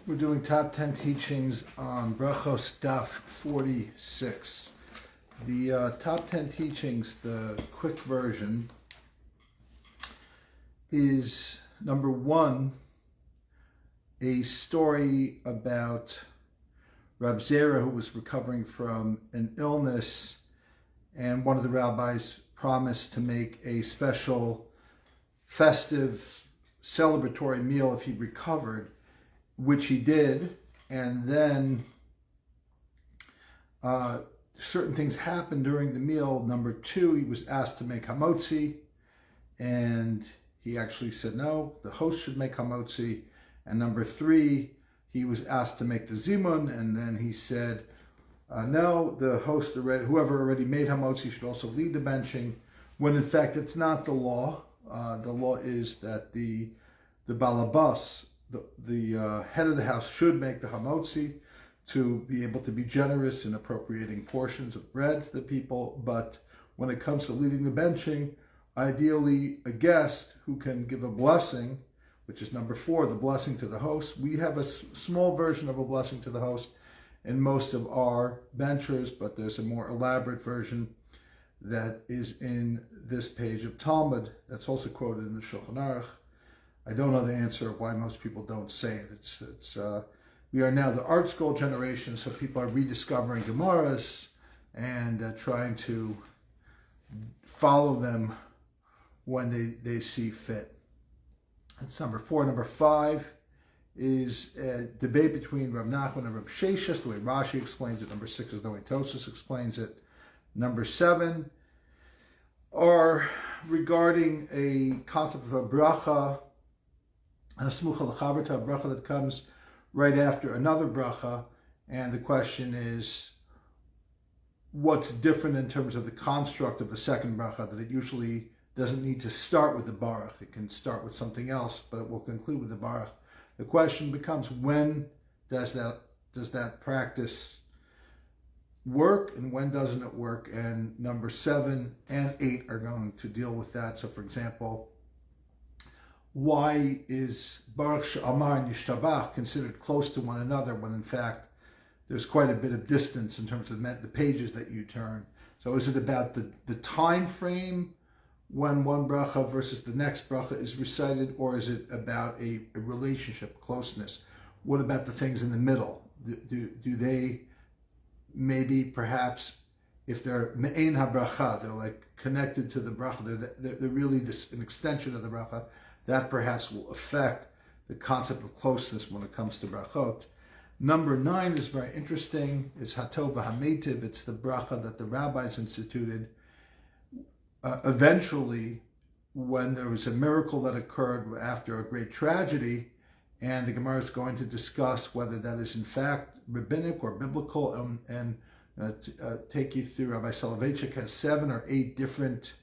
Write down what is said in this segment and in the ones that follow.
We're doing top 10 teachings on Brachot Daf 46. The top 10 teachings, the quick version, is number one, a story about Rab Zera, who was recovering from an illness, and one of the rabbis promised to make a special festive celebratory meal if he recovered, which he did, and then certain things happened during the meal. Number two, he was asked to make hamotzi, and he actually said no, the host should make hamotzi. And number three, he was asked to make the Zimmun, and then he said no, the host whoever already made hamotzi should also lead the benching, when in fact it's not the law. The law is that the balabas, the head of the house, should make the hamotzi to be able to be generous in appropriating portions of bread to the people. But when it comes to leading the benching, ideally a guest who can give a blessing, which is number four, the blessing to the host. We have a small version of a blessing to the host in most of our benchers, but there's a more elaborate version that is in this page of Talmud that's also quoted in the Shulchan Aruch. I don't know the answer of why most people don't say it. We are now the art school generation, so people are rediscovering Gemaras and trying to follow them when they see fit. That's number four. Number five is a debate between Rav Nachman and Rav Sheshes, the way Rashi explains it. Number six is the way Tosefos explains it. Number seven are regarding a concept of a bracha, a smucha l'chaberta, a bracha that comes right after another bracha, and the question is, what's different in terms of the construct of the second bracha, that it usually doesn't need to start with the baruch. It can start with something else, but it will conclude with the baruch. The question becomes, when does that practice work and when doesn't it work? And number 7 and 8 are going to deal with that. So for example, why is Baruch She'amar and Yishtabach considered close to one another when in fact there's quite a bit of distance in terms of the pages that you turn? So is it about the time frame when one bracha versus the next bracha is recited, or is it about a relationship, closeness? What about the things in the middle? Do they maybe perhaps, if they're me'ein habracha, they're like connected to the bracha, they're really an extension of the bracha, that perhaps will affect the concept of closeness when it comes to brachot. Number 9 is very interesting. It's hatov v'hametiv. It's the bracha that the rabbis instituted eventually when there was a miracle that occurred after a great tragedy, and the Gemara is going to discuss whether that is in fact rabbinic or biblical, and take you through. Rabbi Soloveitchik has 7 or 8 different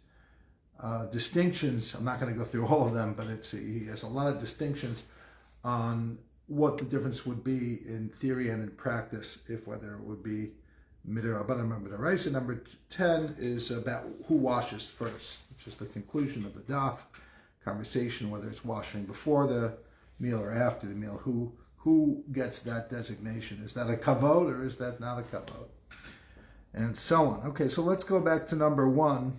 distinctions. I'm not going to go through all of them, but he has a lot of distinctions on what the difference would be in theory and in practice, if whether it would be midirabanan or midaraisa. Number 10 is about who washes first, which is the conclusion of the daf conversation, whether it's washing before the meal or after the meal. Who gets that designation? Is that a kavod or is that not a kavod? And so on. Okay, so let's go back to number 1,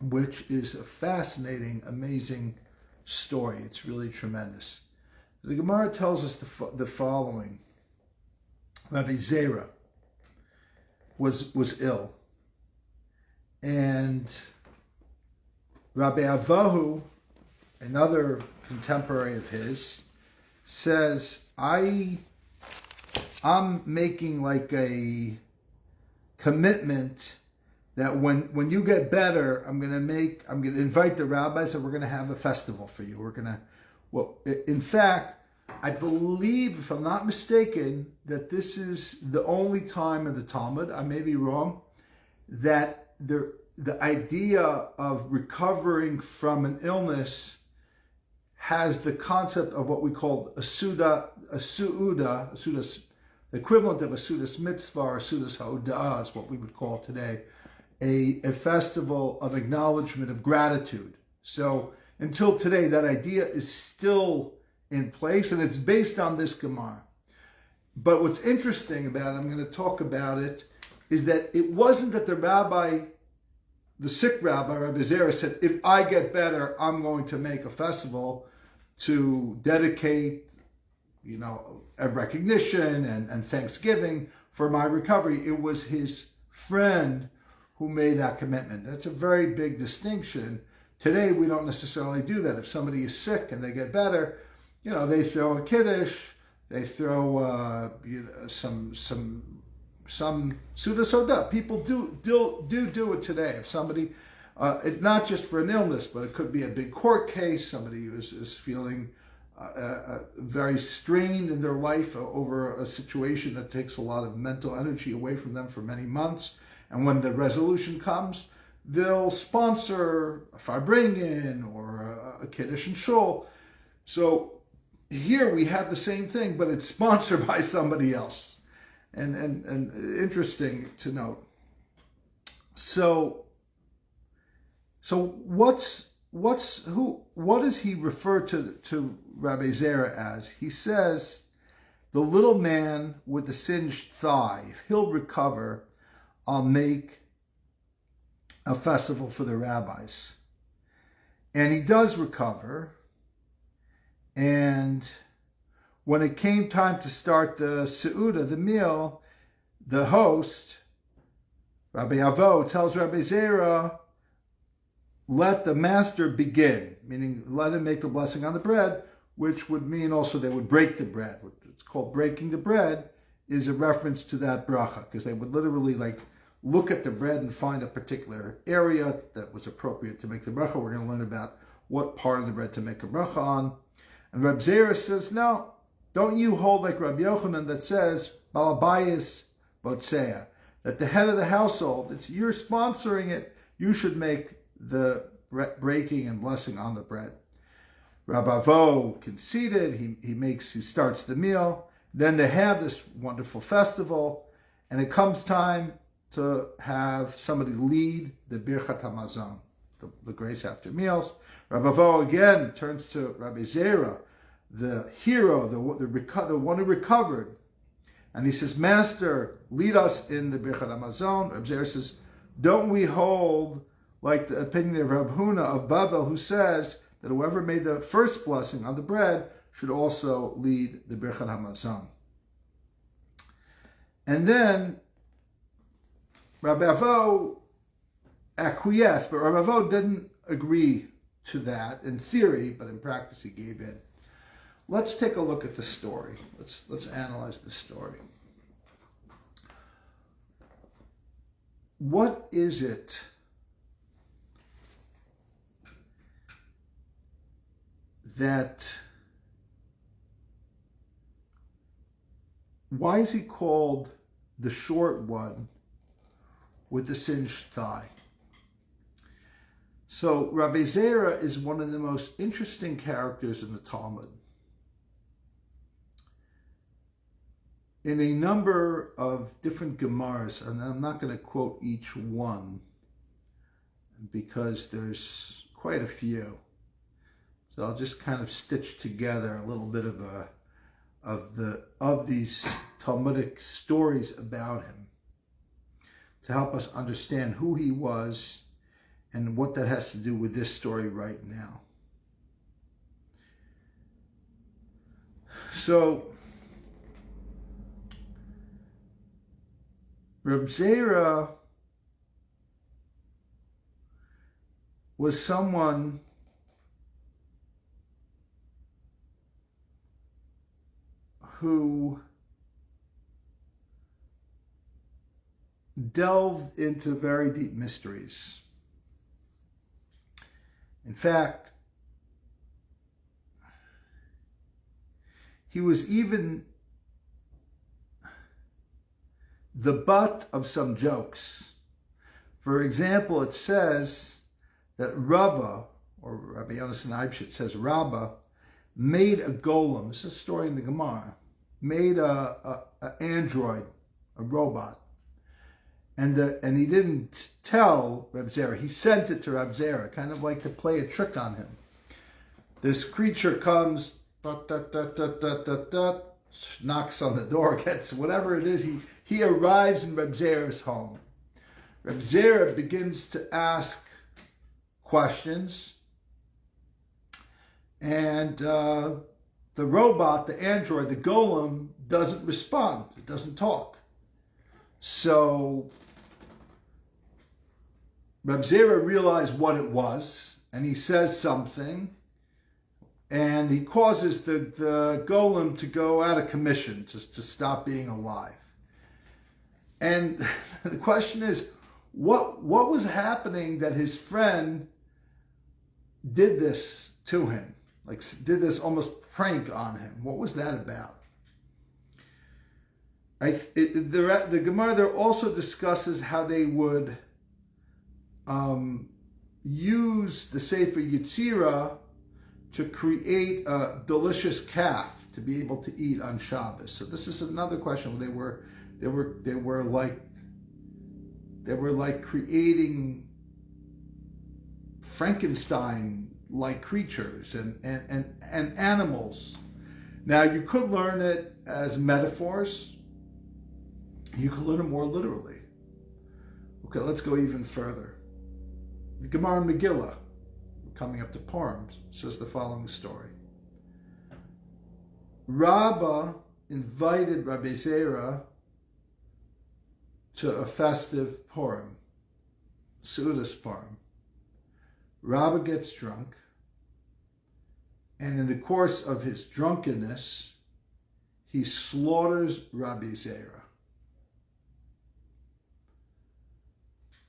which is a fascinating, amazing story. It's really tremendous. The Gemara tells us the following. Rabbi Zera was ill, and Rabbi Avahu, another contemporary of his, says, I'm making like a commitment that when you get better, I'm going to invite the rabbis and we're going to have a festival for you. In fact, I believe, if I'm not mistaken, that this is the only time in the Talmud, I may be wrong, that the idea of recovering from an illness has the concept of what we call a su'uda, the equivalent of a sudas mitzvah or sudas ha'udah is what we would call today, a festival of acknowledgement of gratitude. So until today, that idea is still in place, and it's based on this Gemara. But what's interesting about it, I'm going to talk about it, is that it wasn't that the sick rabbi, Rabbi Zera, said, if I get better, I'm going to make a festival to dedicate, a recognition and thanksgiving for my recovery. It was his friend who made that commitment. That's a very big distinction. Today, we don't necessarily do that. If somebody is sick and they get better, they throw a kiddush, they throw some Suda Soda. People do it today. If somebody, not just for an illness, but it could be a big court case, somebody is feeling very strained in their life over a situation that takes a lot of mental energy away from them for many months. And when the resolution comes, they'll sponsor a farbrengen or a kiddush and shul. So here we have the same thing, but it's sponsored by somebody else. And interesting to note. So what does he refer to Rabbi Zera as? He says, the little man with the singed thigh, if he'll recover, I'll make a festival for the rabbis. And he does recover. And when it came time to start the Seudah, the meal, the host, Rabbi Avo, tells Rabbi Zera, let the master begin, meaning let him make the blessing on the bread, which would mean also they would break the bread. It's called breaking the bread is a reference to that bracha, because they would literally look at the bread and find a particular area that was appropriate to make the bracha. We're going to learn about what part of the bread to make a bracha on. And Reb Zera says, no, don't you hold like Rabbi Yochanan that says, Balabayis Botzea, that the head of the household, you're sponsoring it, you should make the breaking and blessing on the bread. Rabbi Avo conceded, he starts the meal, then they have this wonderful festival, and it comes time to have somebody lead the Birchat HaMazon, the grace after meals. Rabbi Avo again turns to Rabbi Zera, the hero, the one who recovered, and he says, Master, lead us in the Birchat HaMazon. Rabbi Zera says, don't we hold like the opinion of Rab Huna of Babel, who says that whoever made the first blessing on the bread should also lead the Birchat HaMazon. And then Rabbi Avo acquiesced, but Rabbi Avo didn't agree to that in theory, but in practice he gave in. Let's take a look at the story. Let's analyze the story. What is it why is he called the short one with the singed thigh? So Rabbi Zera is one of the most interesting characters in the Talmud. In a number of different Gemaras, and I'm not going to quote each one because there's quite a few. So I'll just kind of stitch together a little bit of these Talmudic stories about him to help us understand who he was and what that has to do with this story right now. So Reb Zera was someone who delved into very deep mysteries. In fact, he was even the butt of some jokes. For example, it says that Rava, or Rabbi Yonasan Eibshit says Rabba, made a golem. This is a story in the Gemara. Made an android, a robot. And he didn't tell Reb Zera. He sent it to Reb Zera, kind of like to play a trick on him. This creature comes, dot, dot, dot, dot, dot, dot, dot, knocks on the door, gets whatever it is. He arrives in Reb Zera's home. Reb Zera begins to ask questions, and the robot, the android, the golem, doesn't respond. It doesn't talk. So Reb Zera realized what it was, and he says something, and he causes the golem to go out of commission, just to stop being alive. And the question is, what was happening that his friend did this to him? Like, did this almost prank on him? What was that about? The Gemara there also discusses how they would use the Sefer Yetzirah to create a delicious calf to be able to eat on Shabbos. So this is another question. They were like creating Frankenstein-like creatures and animals. Now, you could learn it as metaphors. You could learn it more literally. Okay, let's go even further. The Gemara Megillah, coming up to Purim, says the following story. Rabbah invited Rabbi Zera to a festive Purim, Seudas Purim. Rabbah gets drunk, and in the course of his drunkenness, he slaughters Rabbi Zera.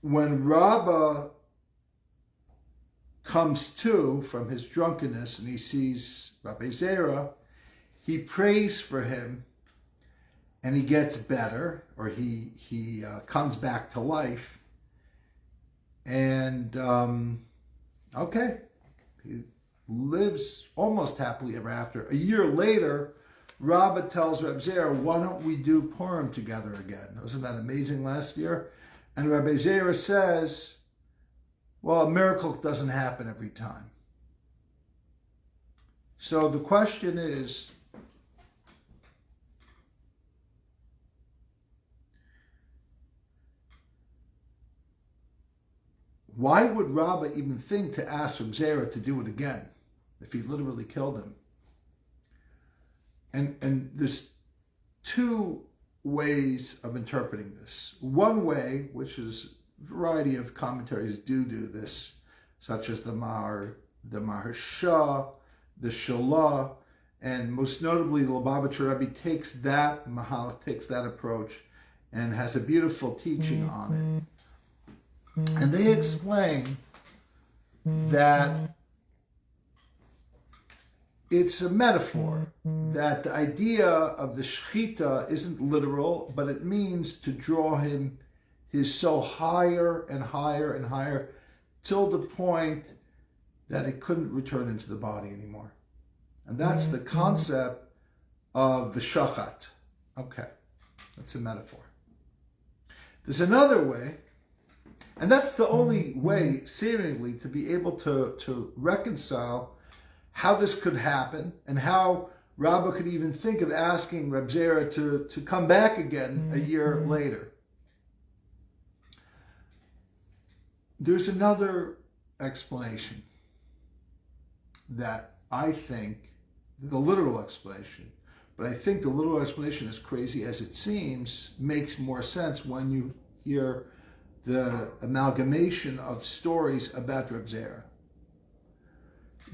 When Rabbah comes to from his drunkenness and he sees Rabbi Zera, he prays for him, and he gets better, or he comes back to life, and he lives almost happily ever after. A year later, Rabbah tells Rabbi Zera, "Why don't we do Purim together again? Wasn't that amazing last year?" And Rabbi Zera says, "Well, a miracle doesn't happen every time." So the question is, why would Rabbah even think to ask Reb Zera to do it again if he literally killed him? And there's two ways of interpreting this. One way, which is a variety of commentaries do this, such as the Maharsha, the Shalah, and most notably the Lubavitcher Rebbe takes that approach and has a beautiful teaching on it. And they explain that it's a metaphor, that the idea of the shechita isn't literal, but it means to draw his soul higher and higher and higher till the point that it couldn't return into the body anymore. And that's the concept of the shachat. Okay, that's a metaphor. There's another way, and that's the only way, seemingly, to be able to reconcile how this could happen and how Rabbah could even think of asking Reb Zera to come back again a year later. There's another explanation that I think, the literal explanation, but I think the literal explanation, as crazy as it seems, makes more sense when you hear the amalgamation of stories about Reb Zera.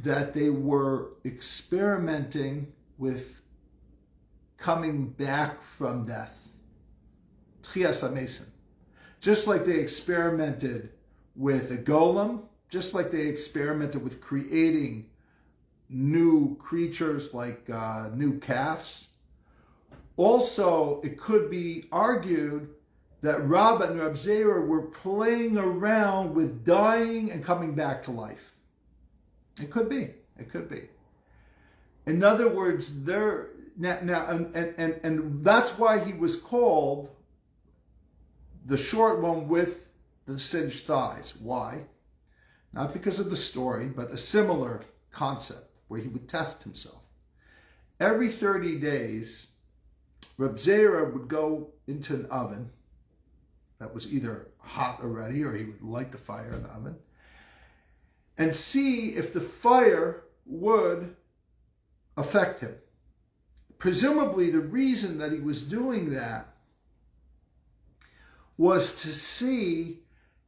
That they were experimenting with coming back from death. Tchias HaMesim. Just like they experimented with a golem, just like they experimented with creating new creatures like new calves. Also, it could be argued that Rabbah and Reb Zera were playing around with dying and coming back to life. It could be. In other words, and that's why he was called the short one with the singed thighs. Why? Not because of the story, but a similar concept where he would test himself. every 30 days, Reb Zera would go into an oven that was either hot already or he would light the fire in the oven and see if the fire would affect him. Presumably, the reason that he was doing that was to see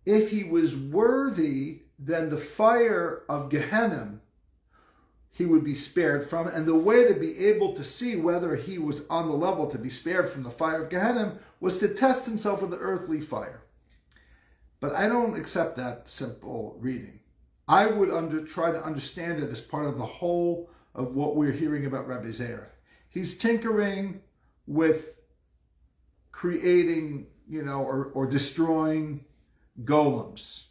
if he was worthy, then the fire of Gehenna he would be spared from. And the way to be able to see whether he was on the level to be spared from the fire of Gehenna was to test himself with the earthly fire. But I don't accept that simple reading. I would try to understand it as part of the whole of what we're hearing about Rabbi Zera. He's tinkering with creating, or destroying golems.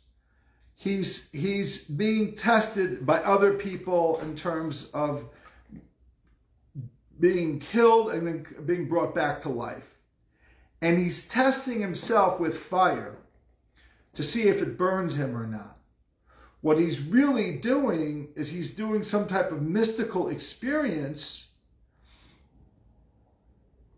He's being tested by other people in terms of being killed and then being brought back to life. And he's testing himself with fire to see if it burns him or not. What he's really doing is he's doing some type of mystical experience,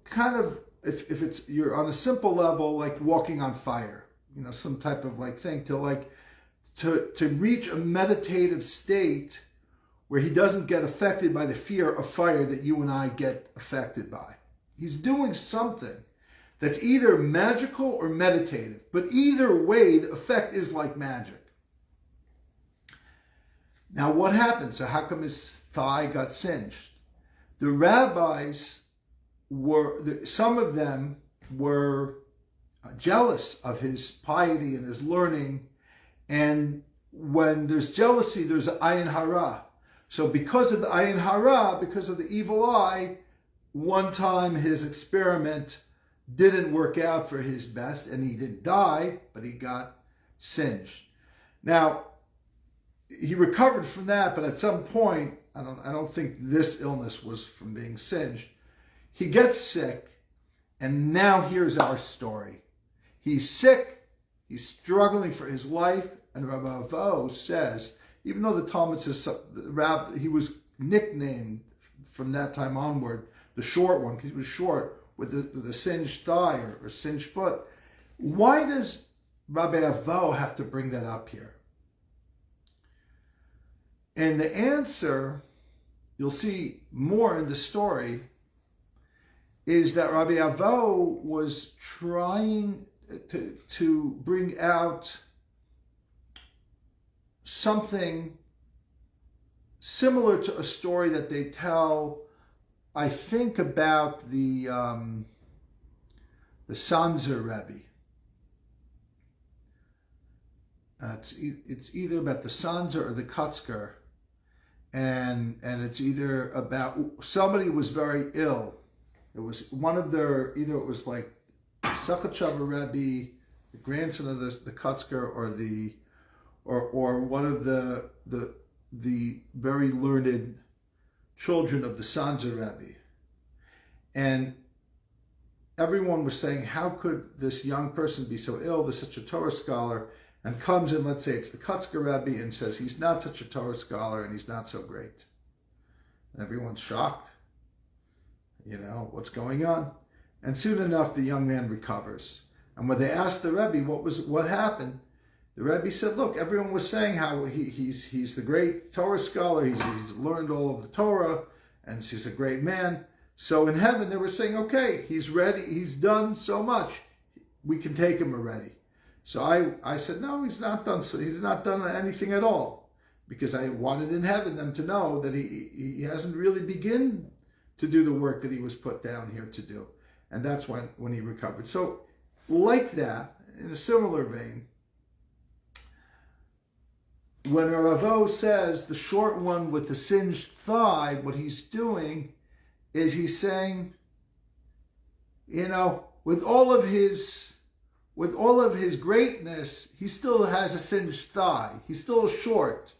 kind of, if it's, you're on a simple level, like walking on fire, some type of thing to reach a meditative state where he doesn't get affected by the fear of fire that you and I get affected by. He's doing something that's either magical or meditative, but either way, the effect is like magic. Now, what happened? So how come his thigh got singed? The rabbis some of them were jealous of his piety and his learning. And when there's jealousy, there's an ayin hara. So because of the ayin hara, because of the evil eye, one time his experiment didn't work out for his best, and he didn't die, but he got singed. Now, he recovered from that, but at some point, I don't think this illness was from being singed. He gets sick, and now here's our story. He's sick, he's struggling for his life, and Rabbi Avo says, even though the Talmud says he was nicknamed from that time onward, the short one, because he was short, with the singed thigh or singed foot. Why does Rabbi Avo have to bring that up here? And the answer, you'll see more in the story, is that Rabbi Avo was trying to bring out something similar to a story that they tell, I think, about the Sanzer Rebbe. It's either about the Sanzer or the Kutzker, and it's either about somebody was very ill. It was one of their, either it was like Sakachava Rebbe, the grandson of the Kutzker, or one of the very learned children of the Sanzer Rebbe. And everyone was saying, how could this young person be so ill? There's such a Torah scholar, and comes in, let's say it's the Kutzker Rebbe, and says he's not such a Torah scholar and he's not so great. And everyone's shocked. What's going on? And soon enough, the young man recovers. And when they asked the Rebbe what happened, the Rebbe said, look, everyone was saying how he's the great Torah scholar, he's learned all of the Torah, and he's a great man. So in heaven, they were saying, okay, he's ready, he's done so much, we can take him already. So I said, no, he's not done anything at all, because I wanted in heaven them to know that he hasn't really begun to do the work that he was put down here to do. And that's when he recovered. So like that, in a similar vein, when Ravo says the short one with the singed thigh, what he's doing is he's saying, with all of his greatness, he still has a singed thigh. He's still short.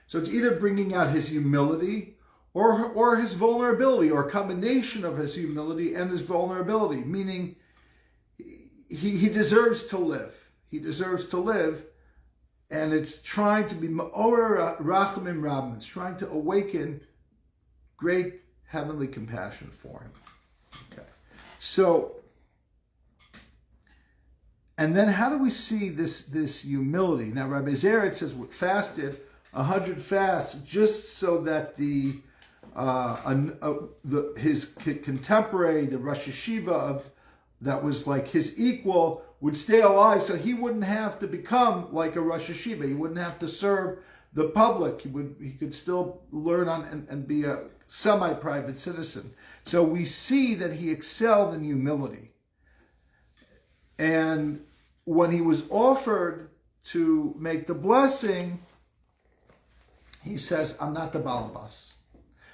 So it's either bringing out his humility or his vulnerability, or a combination of his humility and his vulnerability, meaning he deserves to live. He deserves to live, and it's trying to be Ma'or Rachamim Rabbim. It's trying to awaken great heavenly compassion for him. Okay. So, and then how do we see this humility? Now, Rabbi Zera, says, fasted 100 fasts just so that his contemporary, the Rosh Hashiva that was like his equal, would stay alive, so he wouldn't have to become like a Rosh Hashiva. He wouldn't have to serve the public. He could still learn and be a semi-private citizen. So we see that he excelled in humility. And when he was offered to make the blessing, he says, I'm not the balabas.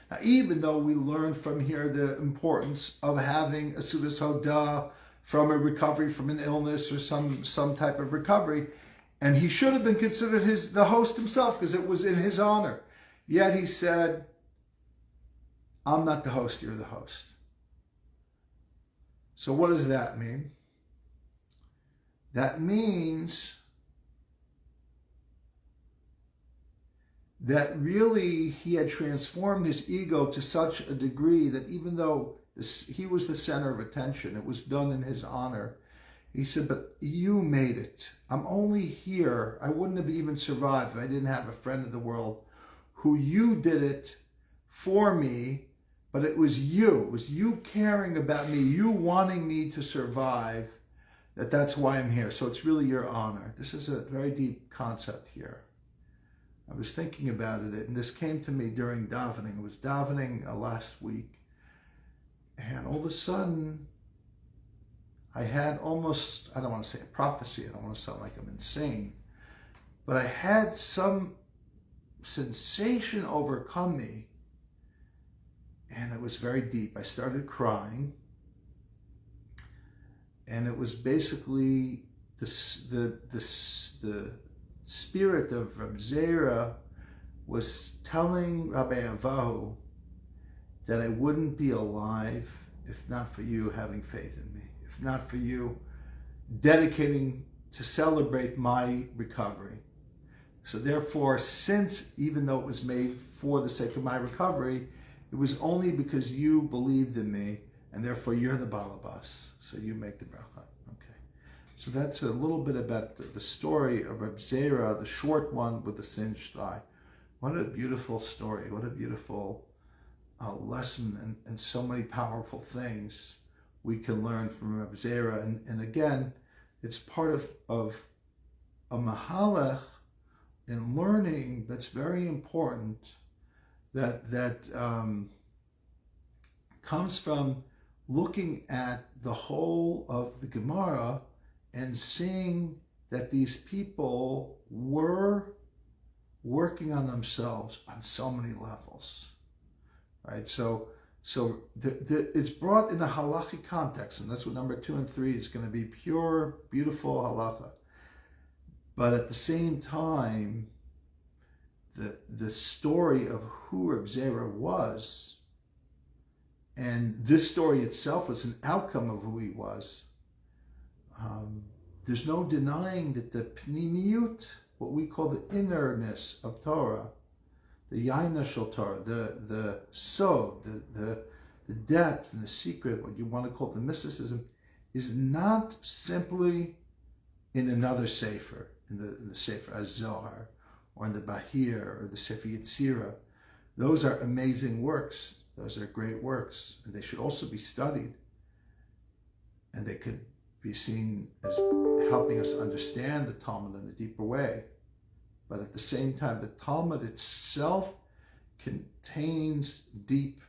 Now, even though we learn from here the importance of having a sudas hodah from a recovery from an illness or some type of recovery, and he should have been considered the host himself because it was in his honor. Yet he said, I'm not the host, you're the host. So what does that mean? That means that really he had transformed his ego to such a degree that even though he was the center of attention, it was done in his honor. He said, but you made it. I'm only here. I wouldn't have even survived if I didn't have a friend in the world who you did it for me, but it was you. It was you caring about me, you wanting me to survive, that's why I'm here. So it's really your honor. This is a very deep concept here. I was thinking about it, and this came to me during davening. I was davening last week, and all of a sudden, I had almost, I don't want to say a prophecy, I don't want to sound like I'm insane, but I had some sensation overcome me, and it was very deep. I started crying, and it was basically the spirit of Reb Zera was telling Rabbi Avahu that I wouldn't be alive if not for you having faith in me, if not for you dedicating to celebrate my recovery. So therefore, since, even though it was made for the sake of my recovery, it was only because you believed in me, and therefore you're the balabas, so you make the bracha. Okay. So that's a little bit about the story of Reb Zera, the short one with the singed thigh. What a beautiful story. What a beautiful lesson, and so many powerful things we can learn from Reb Zera. And again, it's part of a mahalach in learning that's very important, that comes from looking at the whole of the Gemara and seeing that these people were working on themselves on so many levels, right? So it's brought in a halachic context, and that's what number 2 and 3 is going to be, pure, beautiful halacha. But at the same time, the story of who Reb Zera was, and this story itself was an outcome of who he was. There's no denying that the pnimiyut, what we call the innerness of Torah, the yaina shel Torah, the sod, the depth and the secret, what you want to call the mysticism, is not simply in another sefer, in the Sefer Az-Zohar, or in the Bahir, or the Sefer Yetzirah. Those are amazing works. Those are great works, and they should also be studied. And they could be seen as helping us understand the Talmud in a deeper way. But at the same time, the Talmud itself contains deep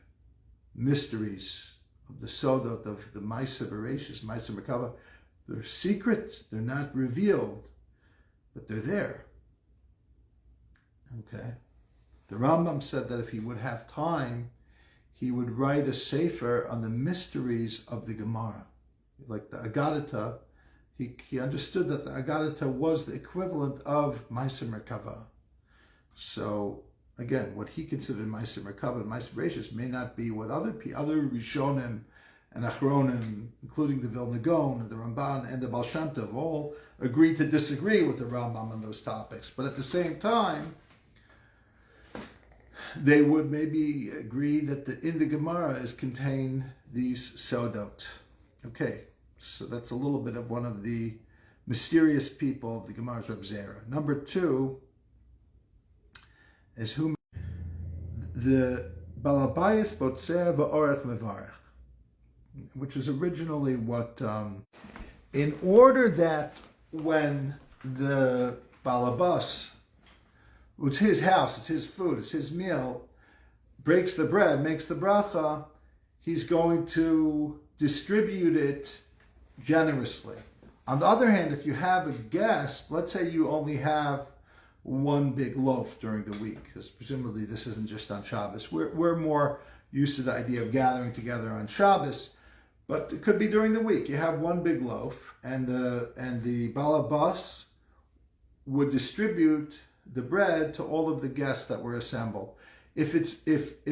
mysteries of the Sodot, of the Maisa Bereshis, Maisa Merkava. They're secret, they're not revealed, but they're there. Okay? The Rambam said that if he would have time, he would write a sefer on the mysteries of the Gemara. Like the Agadata, he understood that the Agadata was the equivalent of Maisa Merkava. So, again, what he considered Maisa Merkava and Maisa Bereshis may not be what other Rishonim and Achronim, including the Vilna Gaon and the Ramban and the Baal Shem Tov, all agreed to disagree with the Rambam on those topics. But at the same time, they would maybe agree that in the Gemara is contained these sodot. Okay, so that's a little bit of one of the mysterious people of the Gemara's Reb Zera. Number two is who the Balabayas Botzeh V'Orech Mevarech, which is originally what, in order that when the Balabas, it's his house, it's his food, it's his meal, breaks the bread, makes the bracha, he's going to distribute it generously. On the other hand, if you have a guest, let's say you only have one big loaf during the week, because presumably this isn't just on Shabbos. We're more used to the idea of gathering together on Shabbos, but it could be during the week. You have one big loaf, and the balabas would distribute the bread to all of the guests that were assembled. If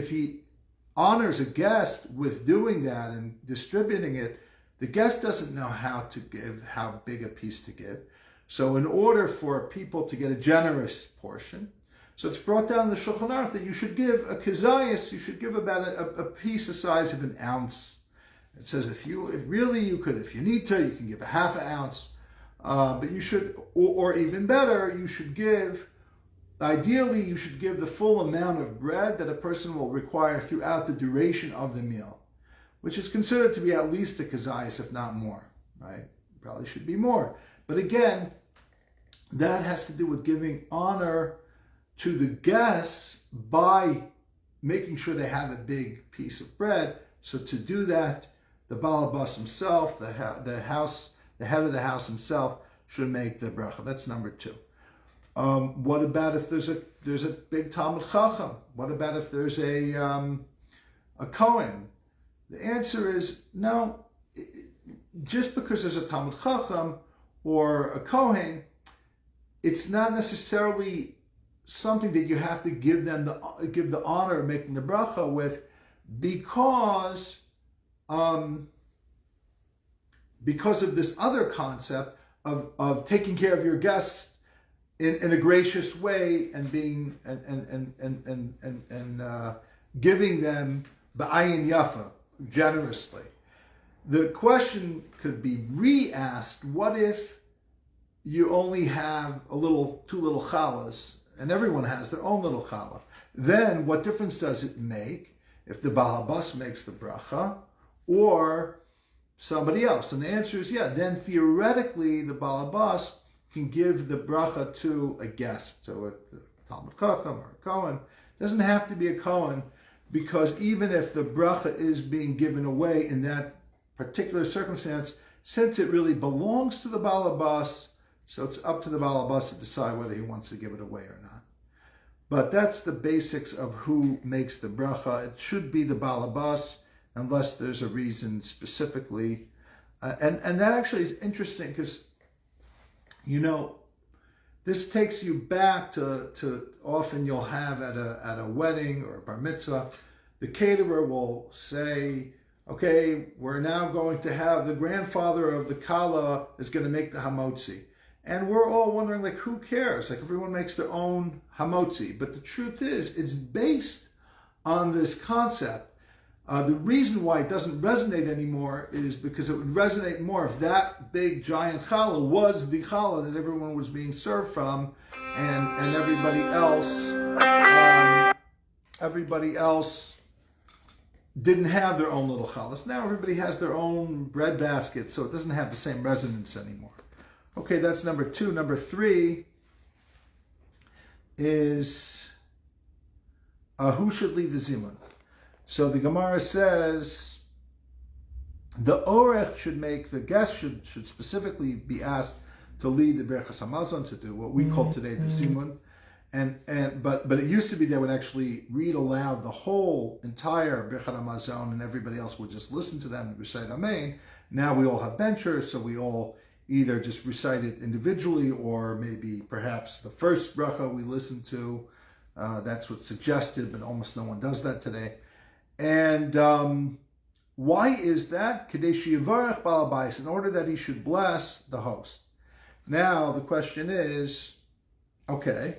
he honors a guest with doing that and distributing it, the guest doesn't know how big a piece to give. So in order for people to get a generous portion, so it's brought down in the Shulchan Aruch that you should give a kazayas, you should give about a piece the size of an ounce. It says if you need to, you can give a half an ounce, but you should, or even better, you should give, ideally you should give the full amount of bread that a person will require throughout the duration of the meal, which is considered to be at least a kazayas, if not more, right? Probably should be more. But again, that has to do with giving honor to the guests by making sure they have a big piece of bread. So to do that, the balabas himself, the head of the house himself, should make the bracha. That's number two. What about if there's a big Talmud Chacham? What about if there's a Kohen? The answer is no. Just because there's a Talmud Chacham or a Kohen, it's not necessarily something that you have to give the honor of making the bracha with, because of this other concept of taking care of your guests in a gracious way and being and giving them ba'ayin yafa, generously. The question could be re-asked: what if you only have two little challahs, and everyone has their own little challah? Then what difference does it make if the balabas makes the bracha or somebody else? And the answer is yeah. Then theoretically, the balabas can give the bracha to a guest, to a Talmud Chacham or a Kohen. It doesn't have to be a Kohen, because even if the bracha is being given away in that particular circumstance, since it really belongs to the balabas, so it's up to the balabas to decide whether he wants to give it away or not. But that's the basics of who makes the bracha. It should be the balabas, unless there's a reason specifically. And that actually is interesting, because, this takes you back to often you'll have at a wedding or a bar mitzvah, the caterer will say, okay, we're now going to have the grandfather of the kala is going to make the hamotzi. And we're all wondering, who cares? Everyone makes their own hamotzi. But the truth is, it's based on this concept. The reason why it doesn't resonate anymore is because it would resonate more if that big giant challah was the challah that everyone was being served from, and everybody else didn't have their own little challahs. Now everybody has their own bread basket, so it doesn't have the same resonance anymore. Okay, that's number two. Number three is who should lead the Zimmun? So the Gemara says the orech should make, the guest should specifically be asked to lead the Berachas Hamazon, to do what we call today the Zimmun. But it used to be they would actually read aloud the whole entire Berachas Hamazon, and everybody else would just listen to them and recite Amen. Now we all have benchers, so we all either just recite it individually, or maybe perhaps the first bracha we listen to. That's what's suggested, but almost no one does that today. And why is that? Kadesh Yivarach Balabais, in order that he should bless the host. Now the question is, okay,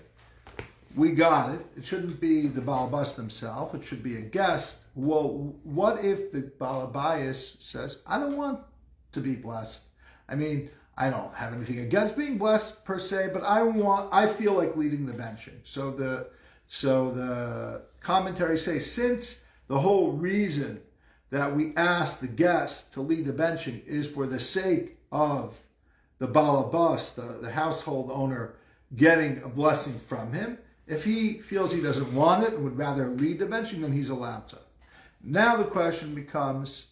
we got it. It shouldn't be the balabas himself. It should be a guest. Well, what if the balabayas says, I don't want to be blessed? I mean, I don't have anything against being blessed per se, but I feel like leading the benching. So the commentaries say, since the whole reason that we ask the guest to lead the benching is for the sake of the balabas, the household owner, getting a blessing from him, if he feels he doesn't want it and would rather lead the benching, then he's allowed to. Now the question becomes,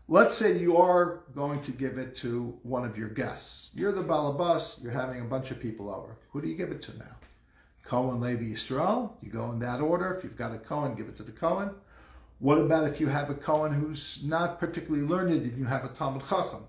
let's say you are going to give it to one of your guests. You're the balabas, you're having a bunch of people over. Who do you give it to now? Kohen, Levi, Yisrael? You go in that order. If you've got a Kohen, give it to the Kohen. What about if you have a Kohen who's not particularly learned and you have a Talmud Chacham?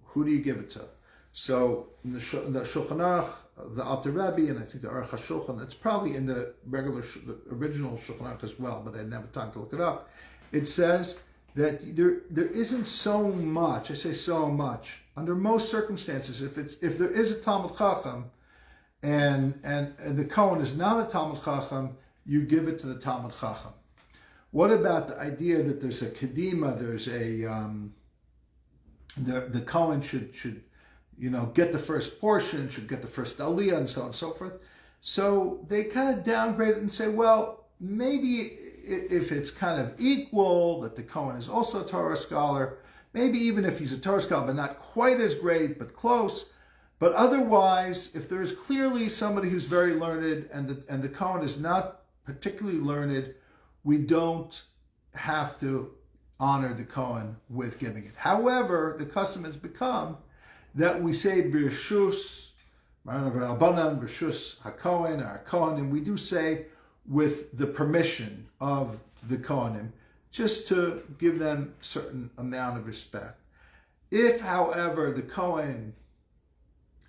Who do you give it to? So in the Shulchan Aruch, the Alter Rebbe, and I think the Aruch HaShulchan, it's probably in the the original Shulchan Aruch as well, but I didn't have time to look it up. It says that there isn't so much, I say so much, under most circumstances, if there is a Talmud Chacham and the Kohen is not a Talmud Chacham, you give it to the Talmud Chacham. What about the idea that there's a Kedima, there's a the Kohen should get the first portion, should get the first aliyah, and so on and so forth. So they kind of downgrade it and say, well, maybe if it's kind of equal, that the Kohen is also a Torah scholar, maybe even if he's a Torah scholar, but not quite as great, but close. But otherwise, if there is clearly somebody who's very learned and the Kohen is not particularly learned, we don't have to honor the Kohen with giving it. However, the custom has become that we say Birshus, Rabbanan, Birshus HaKohen, our Kohen, and we do say with the permission of the Kohanim, just to give them a certain amount of respect. If, however, the Kohen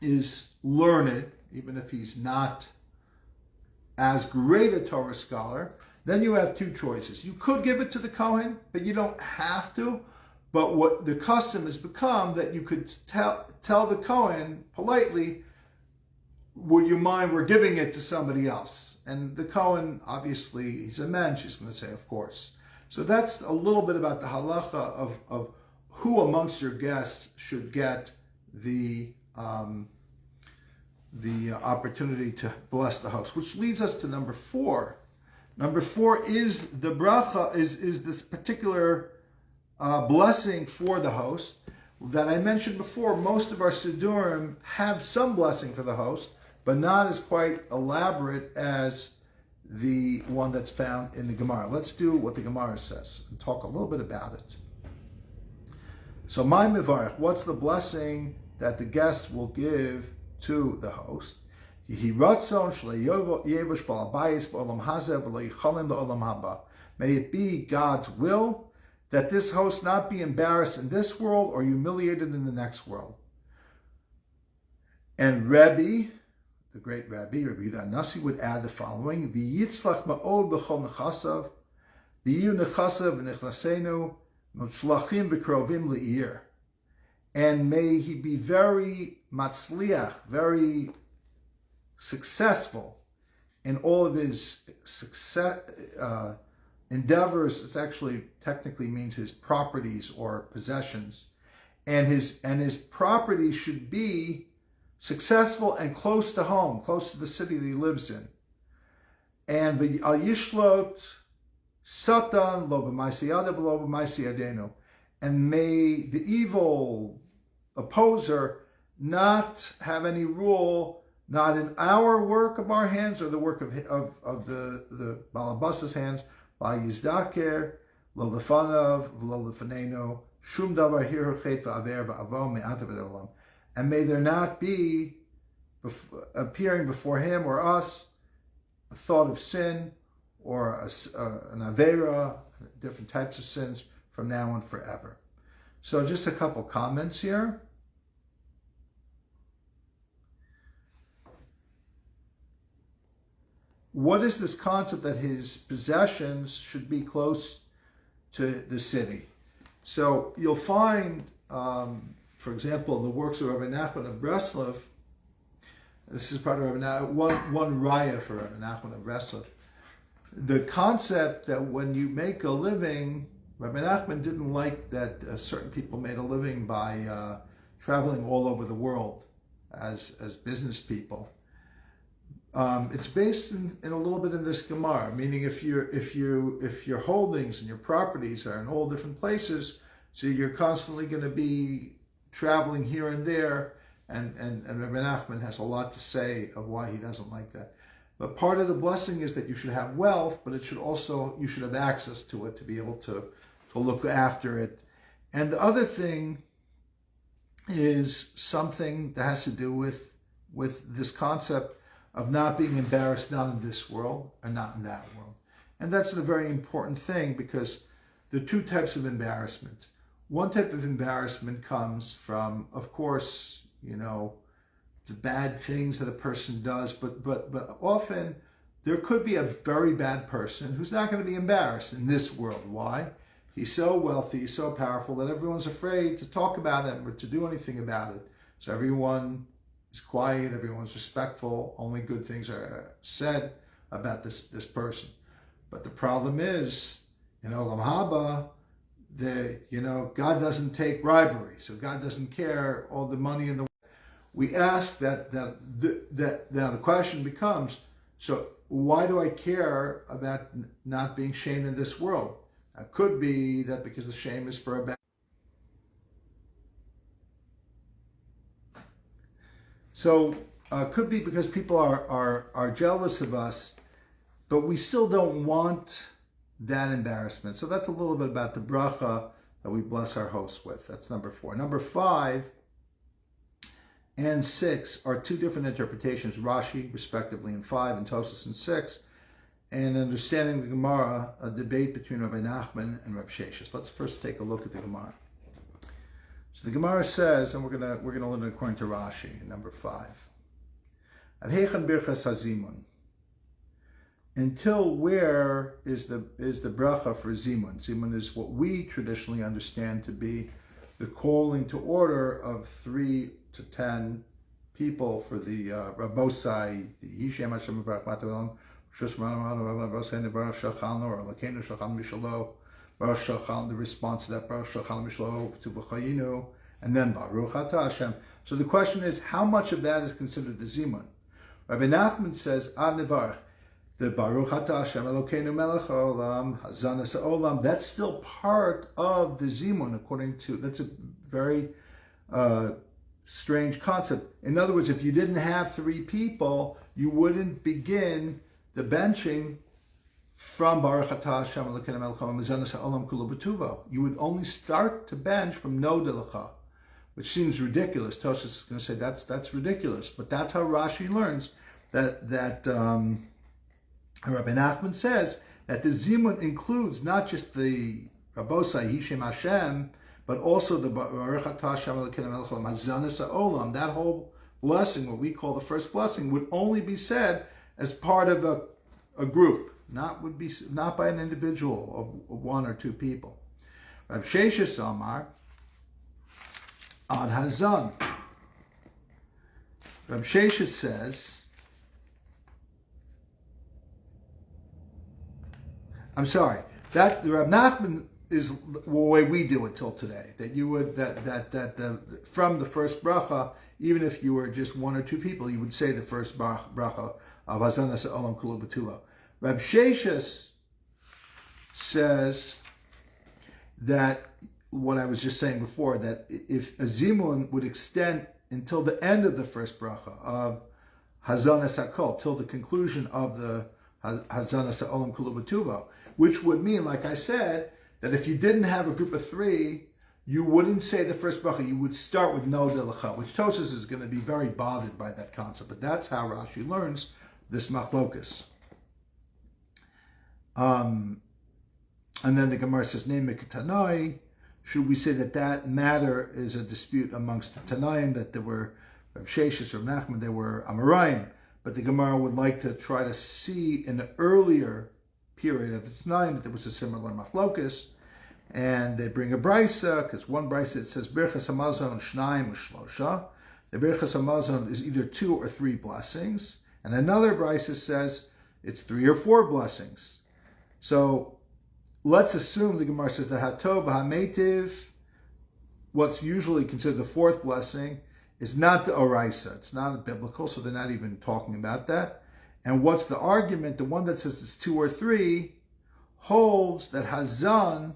is learned, even if he's not as great a Torah scholar, then you have two choices. You could give it to the Kohen, but you don't have to. But what the custom has become that you could tell the Kohen politely, would you mind, we're giving it to somebody else? And the Kohen, obviously, he's a mensch, he's going to say, of course. So that's a little bit about the halacha of who amongst your guests should get the opportunity to bless the host, which leads us to number 4. Number 4 is the bracha, is this particular blessing for the host that I mentioned before. Most of our Siddurim have some blessing for the host, but not as quite elaborate as the one that's found in the Gemara. Let's do what the Gemara says and talk a little bit about it. So, my mivarech, what's the blessing that the guest will give to the host? May it be God's will that this host not be embarrassed in this world or humiliated in the next world. And Rebbe, the great Rebbe Yehuda Nasi, would add the following: V'yitzlach ma'od b'chol nechasav, v'yu nechasav v'nechnasenu, mutzlachim v'krovim le'ir. And may he be very matzliach, very successful in all of his endeavors. It actually technically means his properties or possessions, and his property should be successful and close to home, close to the city that he lives in. And al yishlot satan lo b'maisi yadav lo b'maisi yadenu, and may the evil opposer not have any rule, not in our work of our hands or the work of the balabas's hands. La yizdaker lo lefanav v'lo lefanenu shum davar hiru chet v'aver v'avo me'atav v'olam. And may there not be appearing before him or us a thought of sin or an avera, different types of sins from now on forever. So just a couple comments here. What is this concept that his possessions should be close to the city? So you'll find, for example, in the works of Rabbi Nachman of Breslov, This is part of one raya for Rabbi Nachman of Breslov. The concept that when you make a living, Rabbi Nachman didn't like that certain people made a living by traveling all over the world as business people. It's based in a little bit in this Gemara, meaning if your holdings and your properties are in all different places, so you're constantly going to be traveling here and there, and Rabbi Nachman has a lot to say of why he doesn't like that. But part of the blessing is that you should have wealth, but you should have access to it to be able to look after it. And the other thing is something that has to do with this concept of not being embarrassed, not in this world or not in that world. And that's a very important thing, because there are two types of embarrassment. One type of embarrassment comes from, of course, the bad things that a person does, but often there could be a very bad person who's not going to be embarrassed in this world. Why? He's so wealthy, he's so powerful that everyone's afraid to talk about him or to do anything about it. So everyone is quiet, everyone's respectful, only good things are said about this person. But the problem is, in Olam Haba, God doesn't take bribery, so God doesn't care all the money in the world. We ask that now the question becomes, so why do I care about not being shamed in this world? It could be that because the shame is for a bad. So could be because people are jealous of us, but we still don't want that embarrassment. So that's a little bit about the bracha that we bless our hosts with. That's number 4. Number 5 and 6 are two different interpretations, Rashi respectively in 5 and Tosefos in 6, and understanding the Gemara, a debate between Rabbi Nachman and Rabbi Sheshes. Let's first take a look at the Gemara. So the Gemara says, and we're gonna learn it according to Rashi, number 5. Ad heichan birchas hazimun. Until where is the bracha for Zimmun? Zimmun is what we traditionally understand to be the calling to order of 3 to 10 people for the Rabosai, the Yishem Hashem Baruch Matalam, Shus Manamad Rabosai Nevar Shachan or Lakenu Shachan Mishalo, Baruch Shachan, the response to that Baruch Shachan Mishalo to B'chayinu, and then Baruch Ata Hashem. So the question is, how much of that is considered the Zimmun? Rabbi Nachman says, Ad Nevarch, the Baruch Ata Hashem Elokeinu Melech Olam Hazanas Olam, that's still part of the Zimmun, according to, that's a very strange concept. In other words, if you didn't have 3 people, you wouldn't begin the benching from Baruch Ata Hashem Elokeinu Melech Olam Hazanas Olam Kula B'tuvo. You would only start to bench from No Delacha, which seems ridiculous. Tosefos is going to say that's ridiculous, but that's how Rashi learns that Rabbi Nachman says that the Zimmun includes not just the Rabosai Yishem Hashem, but also the Baruch Atah Hashem Elokeinu Melech Haolam Hazanas Ha'olam. That whole blessing, what we call the first blessing, would only be said as part of a group, not by an individual of 1 or 2 people. Rav Sheshes Amar Ad Hazan. Rav Sheshes says, I'm sorry, that the Rav Nachman is the way we do it till today. That you would from the first bracha, even if you were just 1 or 2 people, you would say the first bracha of Hazanas Olam Kula B'tuva. Rav Sheshes says that what I was just saying before, that if a Zimmun would extend until the end of the first bracha of Hazanas Hakol, till the conclusion of the Hazanas Olam Kula B'tuva, which would mean, like I said, that if you didn't have a group of 3, you wouldn't say the first bracha. You would start with No Delacha, which Tosefos is going to be very bothered by that concept. But that's how Rashi learns this machlokus. And then the Gemara says, Ne'mek Tanai. Should we say that matter is a dispute amongst the Tanaim, that there were Rav Sheshes, Rav Nachman, there were Amoraim, but the Gemara would like to try to see in the earlier period of the Tanaim that there was a similar machlokus, and they bring a brisa, because one brisa it says Birchas Hamazon Shnaim Ushlosha, the Birchas Hamazon is either 2 or 3 blessings, and another brisa says it's 3 or 4 blessings. So let's assume the Gemara says the Hatov HaMeitiv, what's usually considered the 4th blessing, is not the Oraisa. It's not biblical, so they're not even talking about that. And what's the argument? The one that says it's 2 or 3 holds that Hazan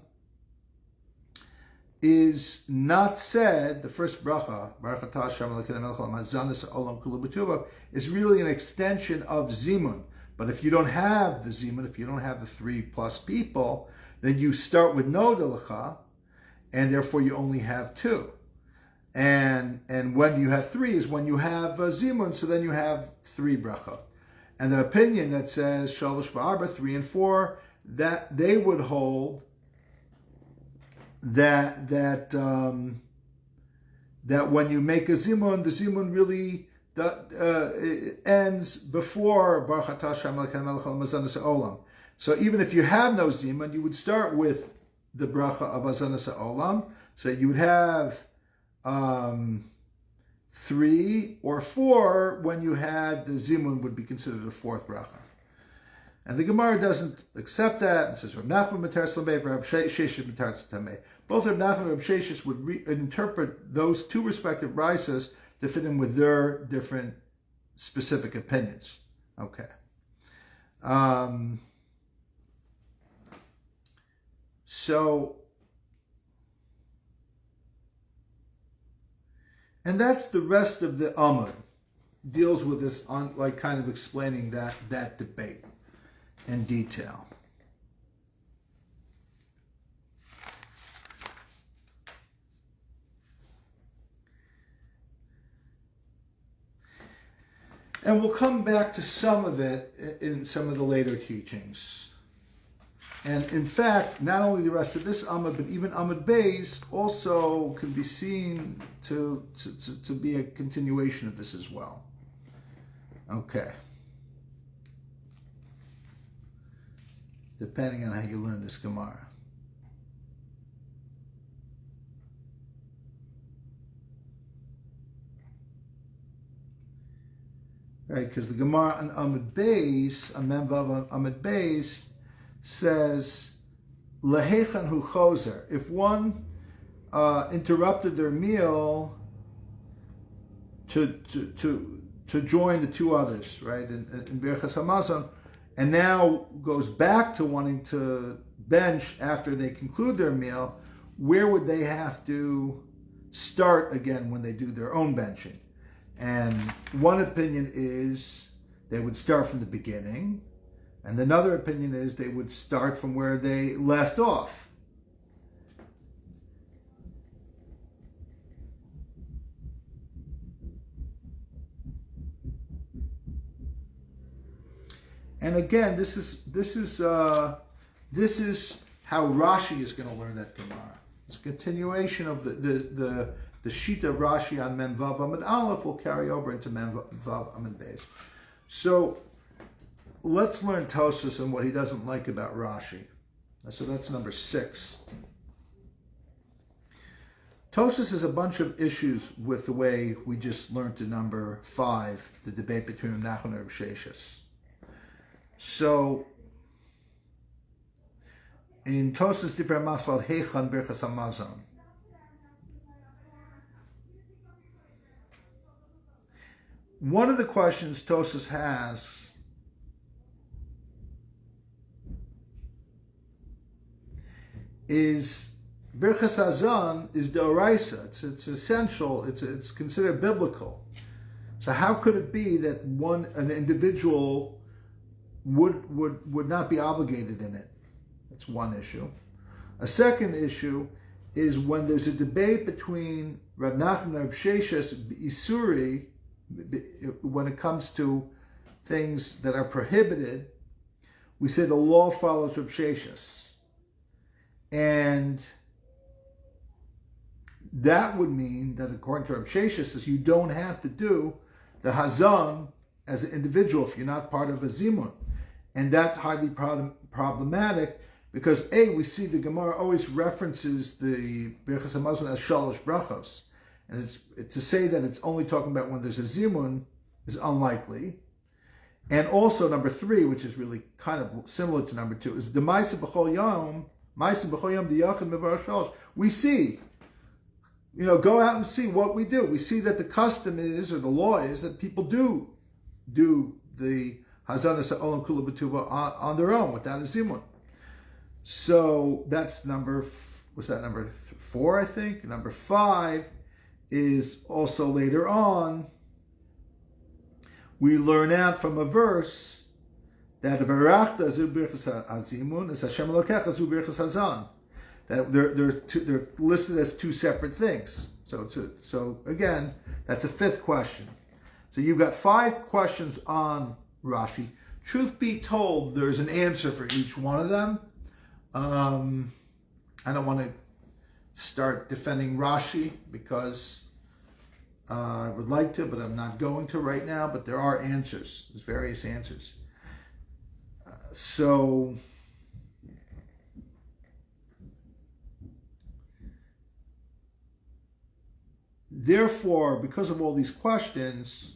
is not said, the first bracha, Brachot Daf, is really an extension of Zimmun. But if you don't have the Zimmun, if you don't have the 3 plus people, then you start with no delacha, and therefore you only have 2. And when you have 3 is when you have Zimmun, so then you have 3 brachot. And the opinion that says Shalosh V'Arba, 3 and 4, that they would hold that when you make a Zimmun, the Zimmun really ends before Baruch Atah Hashem Elokeinu Melech Haolam Hazanos Ha'olam. So even if you have no Zimmun, you would start with the bracha of Hazanos Ha'olam. So you would have 3 or 4 when you had the Zimmun would be considered a 4th bracha. And the Gemara doesn't accept that and says Reb Nachman Matar Slamei, Reb Sheshes Matar Tamei. Both Reb Nachman and Reb Sheshes would interpret those 2 respective risas to fit in with their different specific opinions. Okay. And that's the rest of the Amud, deals with this on like kind of explaining that debate in detail. And we'll come back to some of it in some of the later teachings. And in fact, not only the rest of this Amud, but even Amud Beis also can be seen to be a continuation of this as well. Okay. Depending on how you learn this Gemara. Right, because the Gemara on Amud Beis, on Memvav Amud Beis, says, Lehechan hu chozer. If one interrupted their meal to join the 2 others, right, in Birchas Hamazon, and now goes back to wanting to bench after they conclude their meal, where would they have to start again when they do their own benching? And one opinion is they would start from the beginning, and another opinion is they would start from where they left off. And again, this is how Rashi is going to learn that Gemara. It's a continuation of the Shita of Rashi on Memvav Amud Aleph will carry over into Memvav Amud Beis. So let's learn Tosefos and what he doesn't like about Rashi. So that's number 6. Tosefos has a bunch of issues with the way we just learned in number 5, the debate between Nachman and Reb Sheshes. So in Tosefos Divrei Masal Heichan Birchas Hamazon, one of the questions Tosefos has is Birchas Hazan is the Oraisa. It's essential. It's considered biblical. So how could it be that an individual would not be obligated in it? That's one issue. A second issue is when there's a debate between Reb Nachman and Reb Sheshes Isuri, when it comes to things that are prohibited, we say the law follows Reb Sheshes. And that would mean that according to Reb Sheshes, you don't have to do the Hazan as an individual if you're not part of a Zimmun. And that's highly problematic because we see the Gemara always references the Birchas Hamazon as Shalosh Brachos. And to say that it's only talking about when there's a Zimmun is unlikely. And also number 3, which is really kind of similar to number 2, is the Ma'aseh B'chol Yom, Ma'aseh B'chol Yom D'Yachid Mevar Shalosh. We see, go out and see what we do. We see that the custom is, or the law is, that people do the Hazanas Olam Kula B'Tuva on their own without a Zimmun. So that's number 4, I think? Number 5 is also later on. We learn out from a verse that Varachta Zu Birchas HaZimun is Hashem Elokecha Zu Birchas Hazan. That they're listed as 2 separate things. So again, that's a 5th question. So you've got 5 questions on Rashi. Truth be told, there's an answer for each one of them. I don't want to start defending Rashi because I would like to, but I'm not going to right now. But there are answers. There's various answers. So therefore, because of all these questions,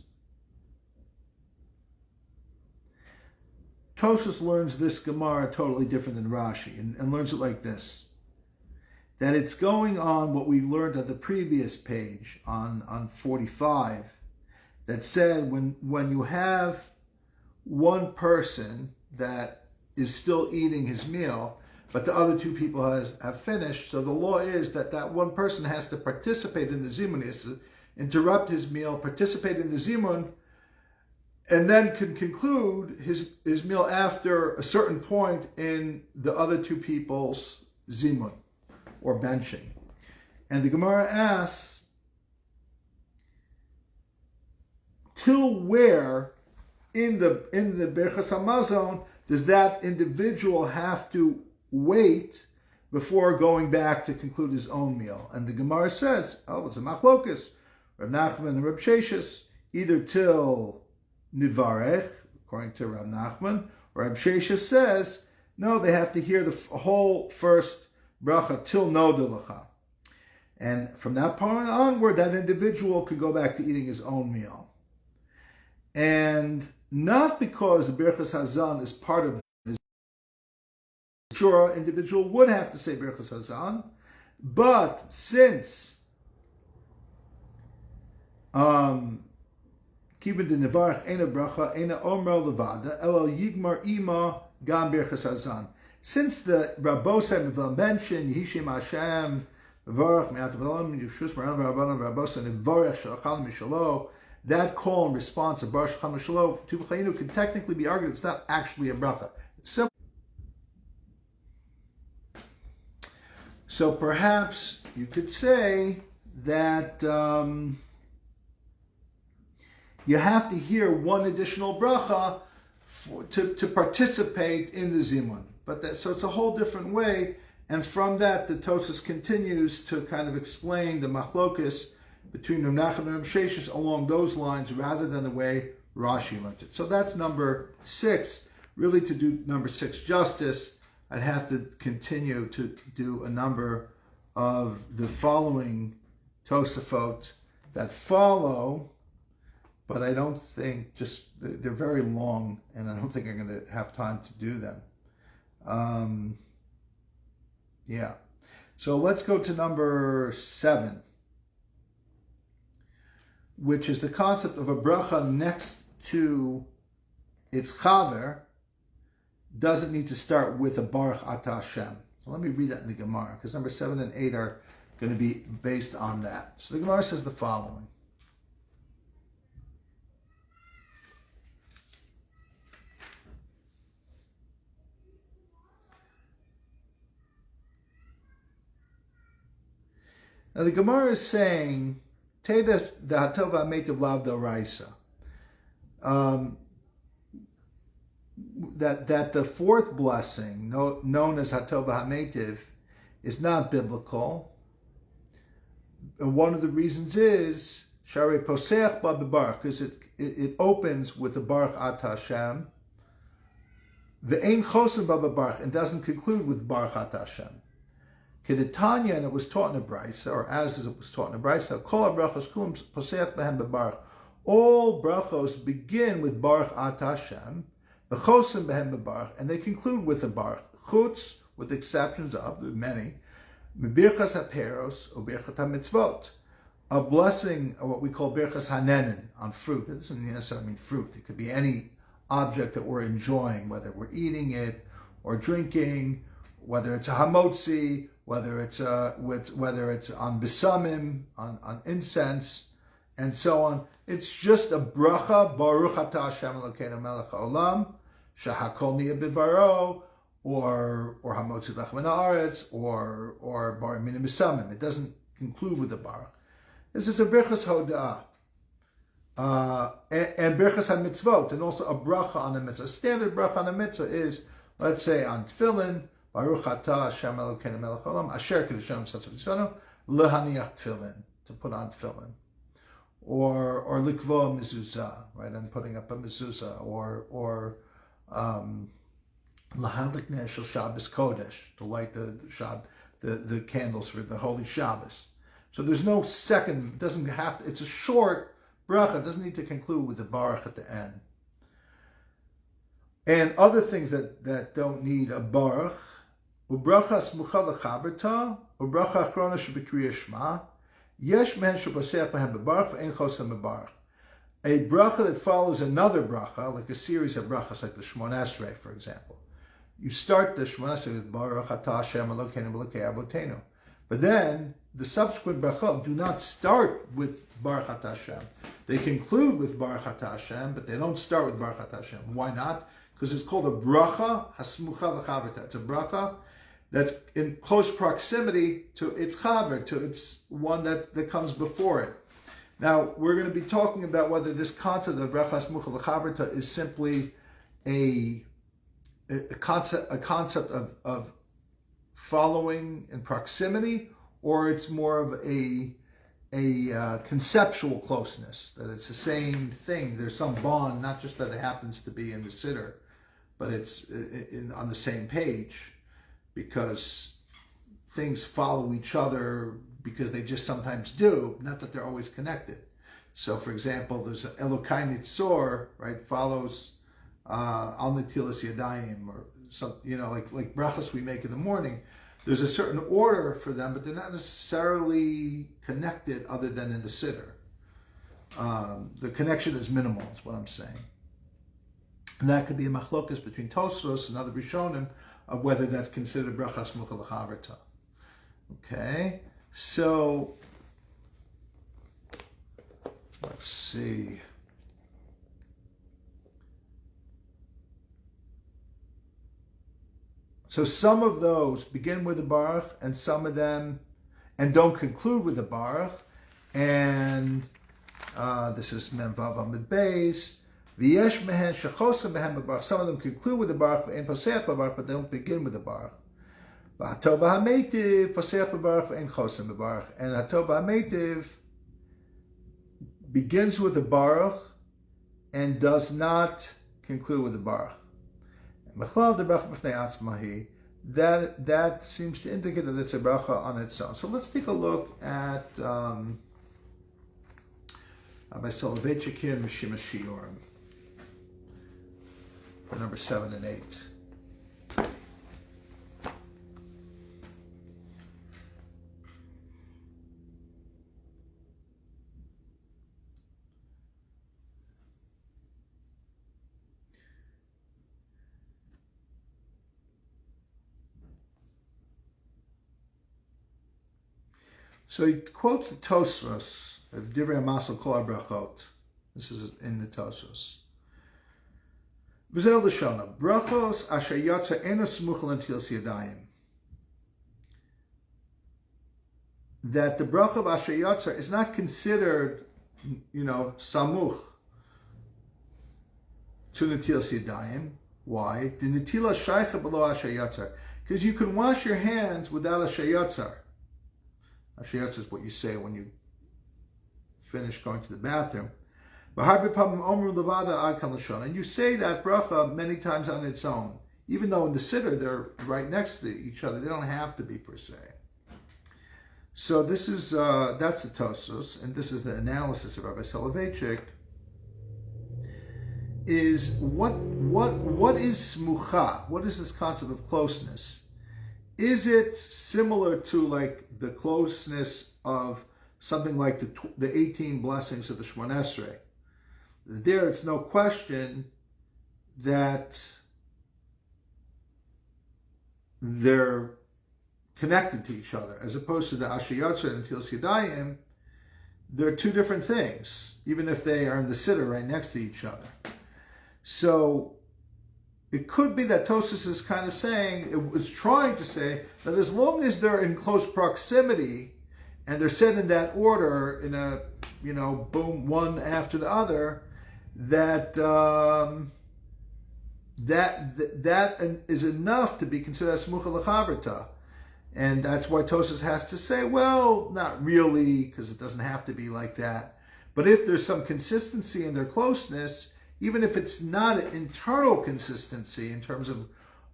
Tosefos learns this Gemara totally different than Rashi, and learns it like this. That it's going on what we learned at the previous page on 45, that said when you have one person that is still eating his meal, but the other 2 people have finished, so the law is that one person has to participate in the Zimmun, he has to interrupt his meal, participate in the Zimmun, and then can conclude his meal after a certain point in the other 2 people's Zimmun, or benching. And the Gemara asks, till where in the Birchas Hamazon does that individual have to wait before going back to conclude his own meal? And the Gemara says, it's a machlokus, Rav Nachman and Rav Sheshis, either till Nidvarech, according to Rav Nachman, or Rav Sheshis says, no, they have to hear the whole first bracha till Nodalacha. And from that point onward, that individual could go back to eating his own meal. And not because the Birchas Hazan is part of this. Sure, individual would have to say Birchas Hazan, but since Kibud Nevarach Ena Bracha Ena Omer Levada Elo Yigmar Ima Gam Birchas Hazan. Since the Rabbosa mentioned Yihishim Hashem Varach Me'at V'Olam Yushus Maran Rabbanan Rabbosa Nevarach Shalachal Mishalo, that call and response of Baruch Shalachal Mishalo to B'Chayinu can technically be argued it's not actually a bracha. It's simple. So perhaps you could say that you have to hear one additional bracha to participate in the Zimmun. So it's a whole different way, and from that the Tosefos continues to kind of explain the machlokus between Rav Nachman and Rav Sheshis along those lines rather than the way Rashi learned it. So that's number 6. Really, to do number 6 justice, I'd have to continue to do a number of the following Tosefot that follow, but I don't think, they're very long, and I don't think I'm going to have time to do them. So let's go to number 7, which is the concept of a bracha next to its chaver doesn't need to start with a Baruch Atah Hashem. So let me read that in the Gemara, because number 7 and 8 are going to be based on that. So the Gemara says the following. Now the Gemara is saying, Teda da'atov ha'metiv lav d'oraisa. That the 4th blessing, known as Hatov HaMeitiv, is not biblical. And one of the reasons is Sharei Poseach Ba B'Baruch, because it opens with the Baruch Atah Hashem. The Ein Chosim Ba B'Baruch, and doesn't conclude with Baruch Atah Hashem. Kedetanya, and it was taught in a brisa, or as it was taught in a brisa, Kol brachos kulam poseach behem bebarach. All brachos begin with Baruch Ata Hashem, v'chosim behem bebarach, and they conclude with a Baruch. Chutz, with exceptions of, there are many, Birchas haperos or Birchas hamitzvot, a blessing, or what we call Birchas hanenin, on fruit. It doesn't necessarily mean fruit. It could be any object that we're enjoying, whether we're eating it or drinking, whether it's a hamotzi, whether it's on besamim, on incense, and so on. It's just a bracha, Baruch Ata Hashem Elokeinu melech haolam, shehakol niya bivaro, or hamotzi lechem min haaretz, or bar minim besamim. It doesn't conclude with the baruch. This is a birchas hoda'ah. And birchas ha-mitzvot, and also a bracha on a mitzvah. A standard bracha on a mitzvah is, let's say, on tefillin, Baruch Ata Hashem Elokeinu melech haolam, asher kedushanim satzvah lehaniach tefillin, to put on tefillin. Or likvo mezuzah, right? I'm putting up a mezuzah, or lahadlik ner shel Shabbos Kodesh, to light the candles for the holy Shabbos. So there's no second, it doesn't have to, it's a short bracha, it doesn't need to conclude with the baruch at the end. And other things that don't need a baruch, ubracha smucha lechaverta, ubracha achrona shebekriya shma, yesh mehen sheposeach behem bebaruch ve'en chosem bebaruch. A bracha that follows another bracha, like a series of brachas, like the Shmona Esrei, for example. You start the Shmona Esrei with Baruch Ata Hashem Elokeinu Elokei Avotenu. But then, the subsequent brachot do not start with Baruch Ata Hashem. They conclude with Baruch Ata Hashem, but they don't start with Baruch Ata Hashem. Why not? Because it's called a bracha hasmucha lechaverta. It's a bracha that's in close proximity to its chaver, to its one that comes before it. Now, we're going to be talking about whether this concept of bracha hasmucha lechaverta is simply a concept of following in proximity, or it's more of a conceptual closeness, that it's the same thing. There's some bond, not just that it happens to be in the siddur, but it's on the same page, because things follow each other because they just sometimes do, not that they're always connected. So, for example, there's an Elokai Nitzor, right, follows Al Netilas Yadayim, or some, like brachos we make in the morning. There's a certain order for them, but they're not necessarily connected other than in the siddur. The connection is minimal, is what I'm saying. And that could be a machlokas between Tosefos and other Rishonim of whether that's considered bracha smucha lechaverta. Okay, so let's see. So some of those begin with the baruch, and some of them, and don't conclude with the baruch. And this is Mem Vav Amud Beis. V'yesh mehen shechosem behem bebaruch. Some of them conclude with the baruch, and poseach bebaruch, but they don't begin with the baruch. V'hatov ha'meitiv poseach bebaruch and chosem bebaruch. And hatov ha'meitiv begins with the baruch and does not conclude with the baruch. That seems to indicate that it's a bracha on its own. So let's take a look at Rabbi Soloveitchik here in Mishima Shiurim for number 7 and 8. So he quotes the Tosefos of Divrei Amasel Kol HaBrachot. This is in the Tosefos. V'zel Lashona, brachos asher yatsa eno smuch l'netilas yadayim. That the bracha of asher yatsa is not considered, samuch to netilas yadayim. Why? The netila shaycha below asher yatzar. Because you can wash your hands without asher yatzar. Asher yatzar is what you say when you finish going to the bathroom. And you say that bracha many times on its own, even though in the siddur they're right next to each other. They don't have to be per se. So this is that's the Tosefos, and this is the analysis of Rabbi Soloveitchik. Is what is smucha? What is this concept of closeness? Is it similar to like the closeness of something like the 18 blessings of the Shemon Esrei? There, it's no question that they're connected to each other, as opposed to the Asher Yatzar and Tilas Yadayim. They're two different things, even if they are in the siddur right next to each other. So it could be that Tosefos is kind of saying, it was trying to say that as long as they're in close proximity and they're said in that order, in a, boom, one after the other, that that is enough to be considered as smucha l'chaverta. And that's why Tosefos has to say, well, not really, because it doesn't have to be like that. But if there's some consistency in their closeness, even if it's not an internal consistency in terms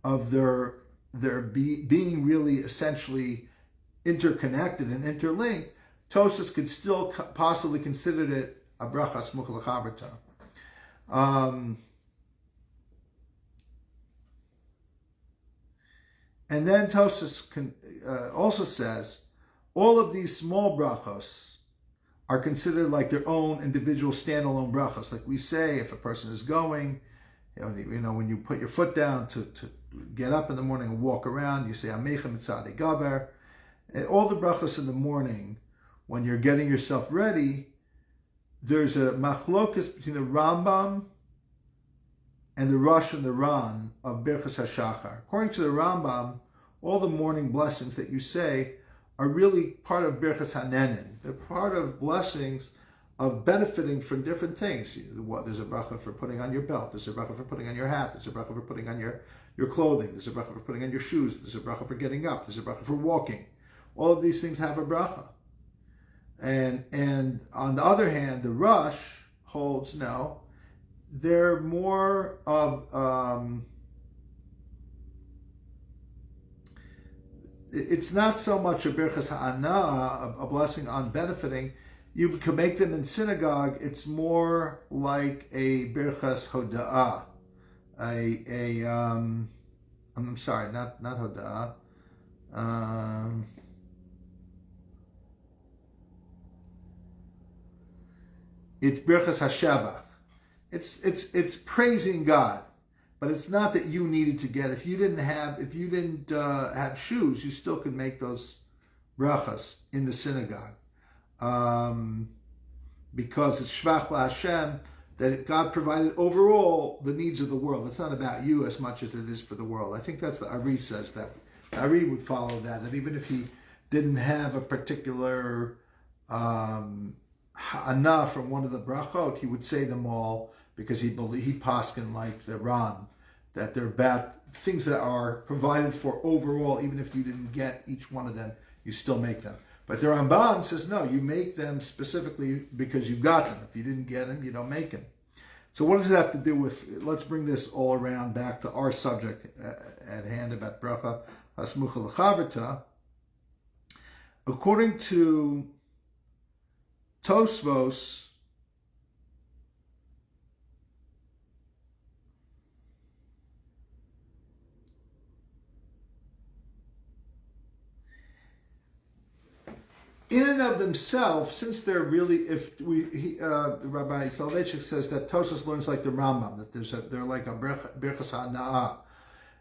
of their being really essentially interconnected and interlinked, Tosefos could still possibly consider it a bracha smucha l'chaverta. And then Tosefos also says all of these small brachos are considered like their own individual standalone brachos. Like we say, if a person is going, when you put your foot down to get up in the morning and walk around, you say Amecha Mitzadei Gaver. And all the brachos in the morning, when you're getting yourself ready, there's a machlokas between the Rambam and the Rosh and the Ran of Birchas HaShachar. According to the Rambam, all the morning blessings that you say are really part of Birchas HaNenin. They're part of blessings of benefiting from different things. There's a bracha for putting on your belt. There's a bracha for putting on your hat. There's a bracha for putting on your clothing. There's a bracha for putting on your shoes. There's a bracha for getting up. There's a bracha for walking. All of these things have a bracha. And on the other hand, the Rosh holds, no, they're more of it's not so much a birchas ha'ana, a blessing on benefiting. You can make them in synagogue. It's more like a birchas hoda'ah. I'm sorry, not hoda'ah. It's birchas hashevach. It's praising God. But it's not that you needed to get. If you didn't have shoes, you still could make those brachas in the synagogue, because it's shvach LaHashem, that God provided overall the needs of the world. It's not about you as much as it is for the world. I think that's the Ari says that. Ari would follow that even if he didn't have a particular hana from one of the brachot, he would say them all, because he paskin like the Ran, that they're about things that are provided for overall. Even if you didn't get each one of them, you still make them. But the Ramban says, no, you make them specifically because you got them. If you didn't get them, you don't make them. So what does it have to do with, let's bring this all around back to our subject at hand about bracha hasmucha l'chaverta. According to Tosefos, in and of themselves, since they're really, Rabbi Soloveitchik says that Tosefos learns like the Rambam, that they're like a birchas ha'na'ah.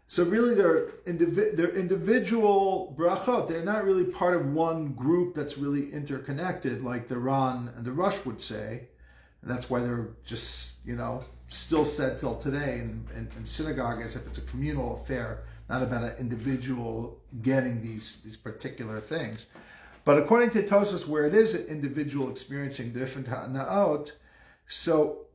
So really, they're individual brachot. They're not really part of one group that's really interconnected, like the Ran and the Rosh would say, and that's why they're just still said till today in synagogue as if it's a communal affair, not about an individual getting these particular things. But according to Tosefos, where it is an individual experiencing different ha'na'ot, so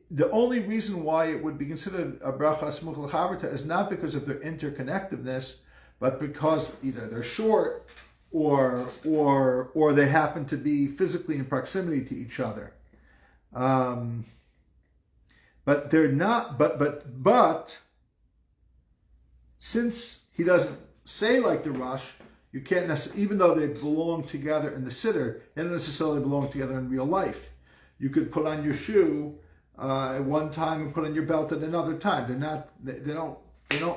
the only reason why it would be considered a bracha smucha l'chaverta is not because of their interconnectedness, but because either they're short or they happen to be physically in proximity to each other. But they're not. But since he doesn't say like the Rosh, You can't necessarily, even though they belong together in the siddur, they don't necessarily belong together in real life. You could put on your shoe at one time and put on your belt at another time. They don't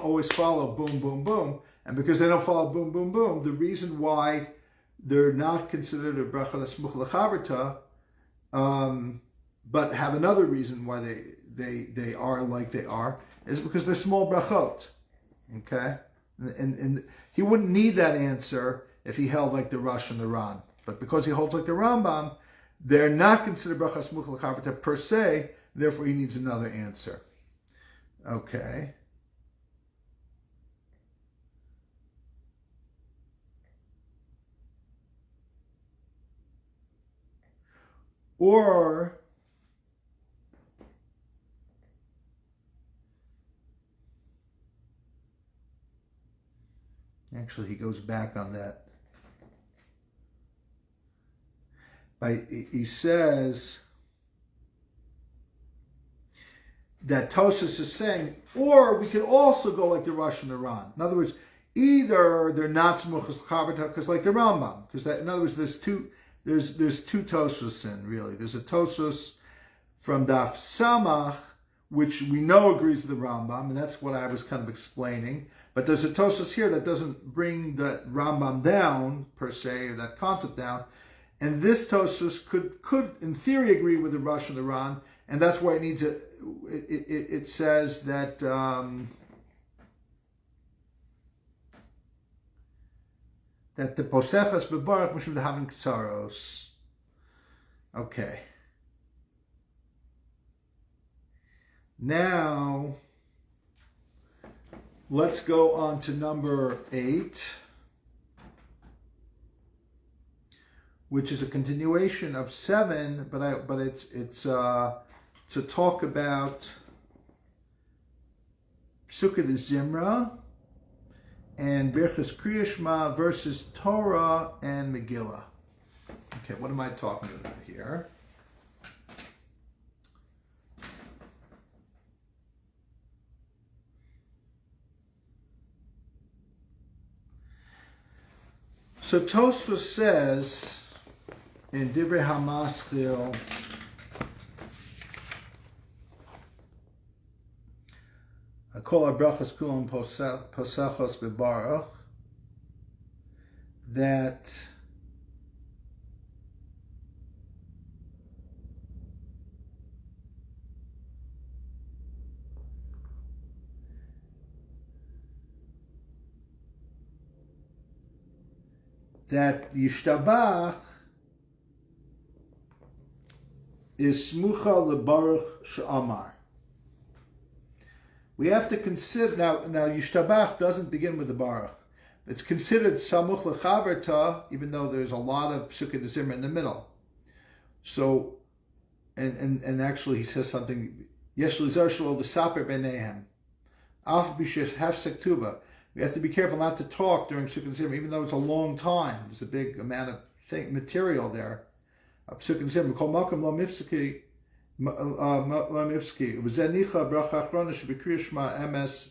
always follow boom, boom, boom. And because they don't follow boom, boom, boom, the reason why they're not considered a bracha smuch lechaverta, but have another reason why they are like they are, is because they're small brachot. Okay? And he wouldn't need that answer if he held like the Rosh and the Ran. But because he holds like the Rambam, they're not considered bracha smuch lechaverta per se, therefore he needs another answer. Okay. Or actually, he goes back on that. He says that Tosefos is saying, or we could also go like the Rosh and the Ran. In other words, either they're not smuchas chaverta, because like the Rambam, because in other words, there's two Tosefos in really. There's a Tosefos from Daf Samach, which we know agrees with the Rambam, and that's what I was kind of explaining. But there's a Tosefos here that doesn't bring that Rambam down per se, or that concept down. And this Tosefos could in theory agree with the Rosh and the Ran, and that's why it needs it says that that the Tosefos bebarach mishum dehavin ktsaros. Okay. Now let's go on to number 8, which is a continuation of 7, but it's to talk about Sukkah de Zimra and Birchas Kriya Shema versus Torah and Megillah. Okay, what am I talking about here? So Tosefos says in Divrei HaMaschil, Kol HaBrachos Kulam Posachos Bebarach, that Yishtabach is Smucha LeBaruch She'amar. We have to consider, now Yishtabach doesn't begin with the Baruch. It's considered Samuch Lechaverta, even though there's a lot of Psukei de Zimra in the middle. So, and actually he says something, Yesh Lizar Shelo L'Saper B'neihem. Alf B'Shes Hefsek Tuba. We have to be careful not to talk during Psukei de Zimra, even though it's a long time. There's a big amount of material there. Psukei de Zimra. Kol Malkum Lo Mifseki Lamivsky. V'zenicha bracha achrona shebekriya shema emes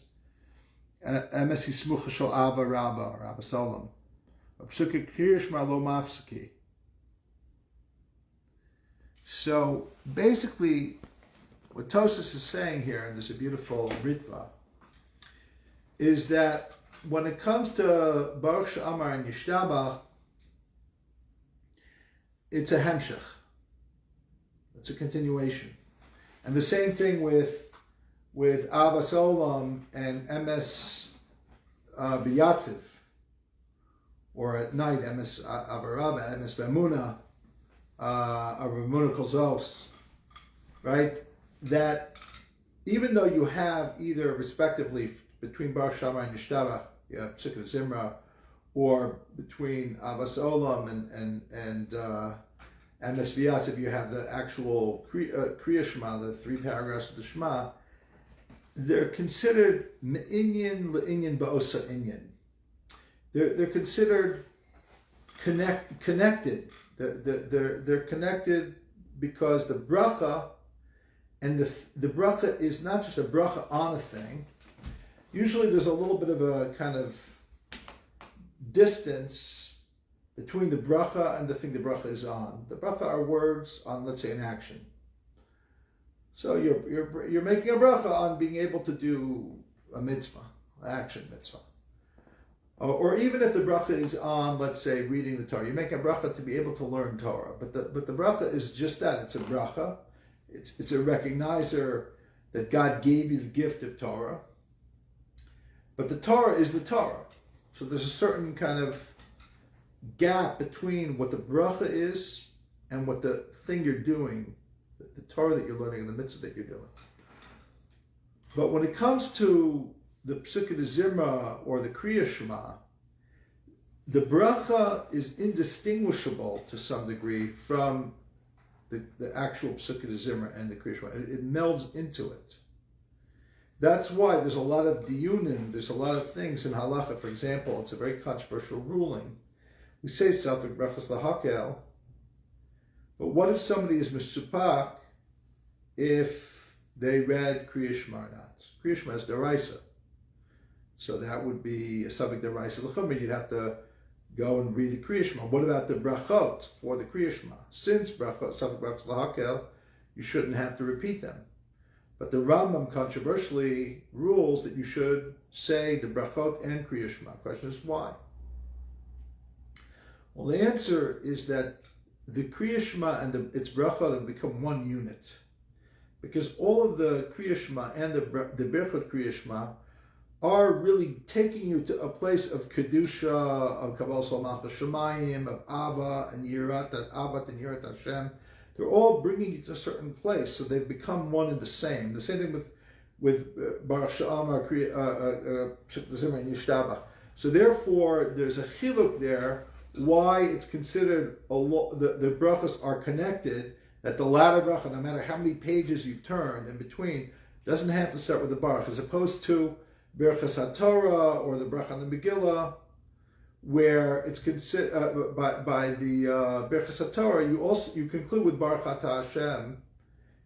hismucha shel Ava Rabba or Abba Solom. Psukei kriya shema lo mafseki. So basically, what Tosefos is saying here, and there's a beautiful ritva, is that when it comes to Baruch She'amar and Yishtabach, it's a hemshech. It's a continuation. And the same thing with Avas Olam and Emes B'Yatziv, or at night Emes Avarabba, Emes B'Emuna, B'Emuna Kozos, right? That even though you have either respectively between Baruch She'amar and Yishtabach, you have Psukei de Zimra, or between Avas Olam and Emes B'Yatziv, you have the actual Kriya Shema, the 3 paragraphs of the Shema. They're considered Me'inyan Le'inyan Ba'osa Inyan. They're considered connected. They're connected because the bracha, and the bracha is not just a bracha on a thing. Usually there's a little bit of a kind of distance between the bracha and the thing the bracha is on. The bracha are words on, let's say, an action. So you're making a bracha on being able to do a mitzvah, an action mitzvah. Or even if the bracha is on, let's say, reading the Torah, you're making a bracha to be able to learn Torah. But the bracha is just that. It's a bracha. It's a recognizer that God gave you the gift of Torah. But the Torah is the Torah. So there's a certain kind of gap between what the bracha is and what the thing you're doing, the Torah that you're learning and the mitzvah that you're doing. But when it comes to the Psukkah de Zimra or the Kriya Shema, the bracha is indistinguishable to some degree from the actual Psukkah de Zimra and the Kriya Shema. It melds into it. That's why there's a lot of diyunim, there's a lot of things in halacha. For example, it's a very controversial ruling. We say Safek Brachos Lahakel, but what if somebody is misupak if they read Kriya Shema or not? Kriya Shema is deraisa. So that would be a Safek deraisa l'chumra. You'd have to go and read the Kriya Shema. What about the brachot for the Kriya Shema? Since brachot, Safek Brachos Lahakel, you shouldn't have to repeat them. But the Rambam controversially rules that you should say the brachot and Kriya Shema. The question is why? Well, the answer is that the Kriya Shema and its brachot have become one unit. Because all of the Kriya Shema and the Berachot Kriya Shema are really taking you to a place of Kedusha, of Kabbalah Salmach Shemayim, of Abba and Yirat, Abba and Yirat Hashem. They're all bringing you to a certain place, so they've become one and the same. The same thing with Baruch Sha'amar, Zimmun, and Yishtabach. So therefore, there's a chiluk there, why it's considered, the brachas are connected, that the latter bracha, no matter how many pages you've turned in between, doesn't have to start with the baruch, as opposed to Berachas HaTorah or the bracha on the Megillah, where it's considered by the Berachas HaTorah, you conclude with Baruch Atah Hashem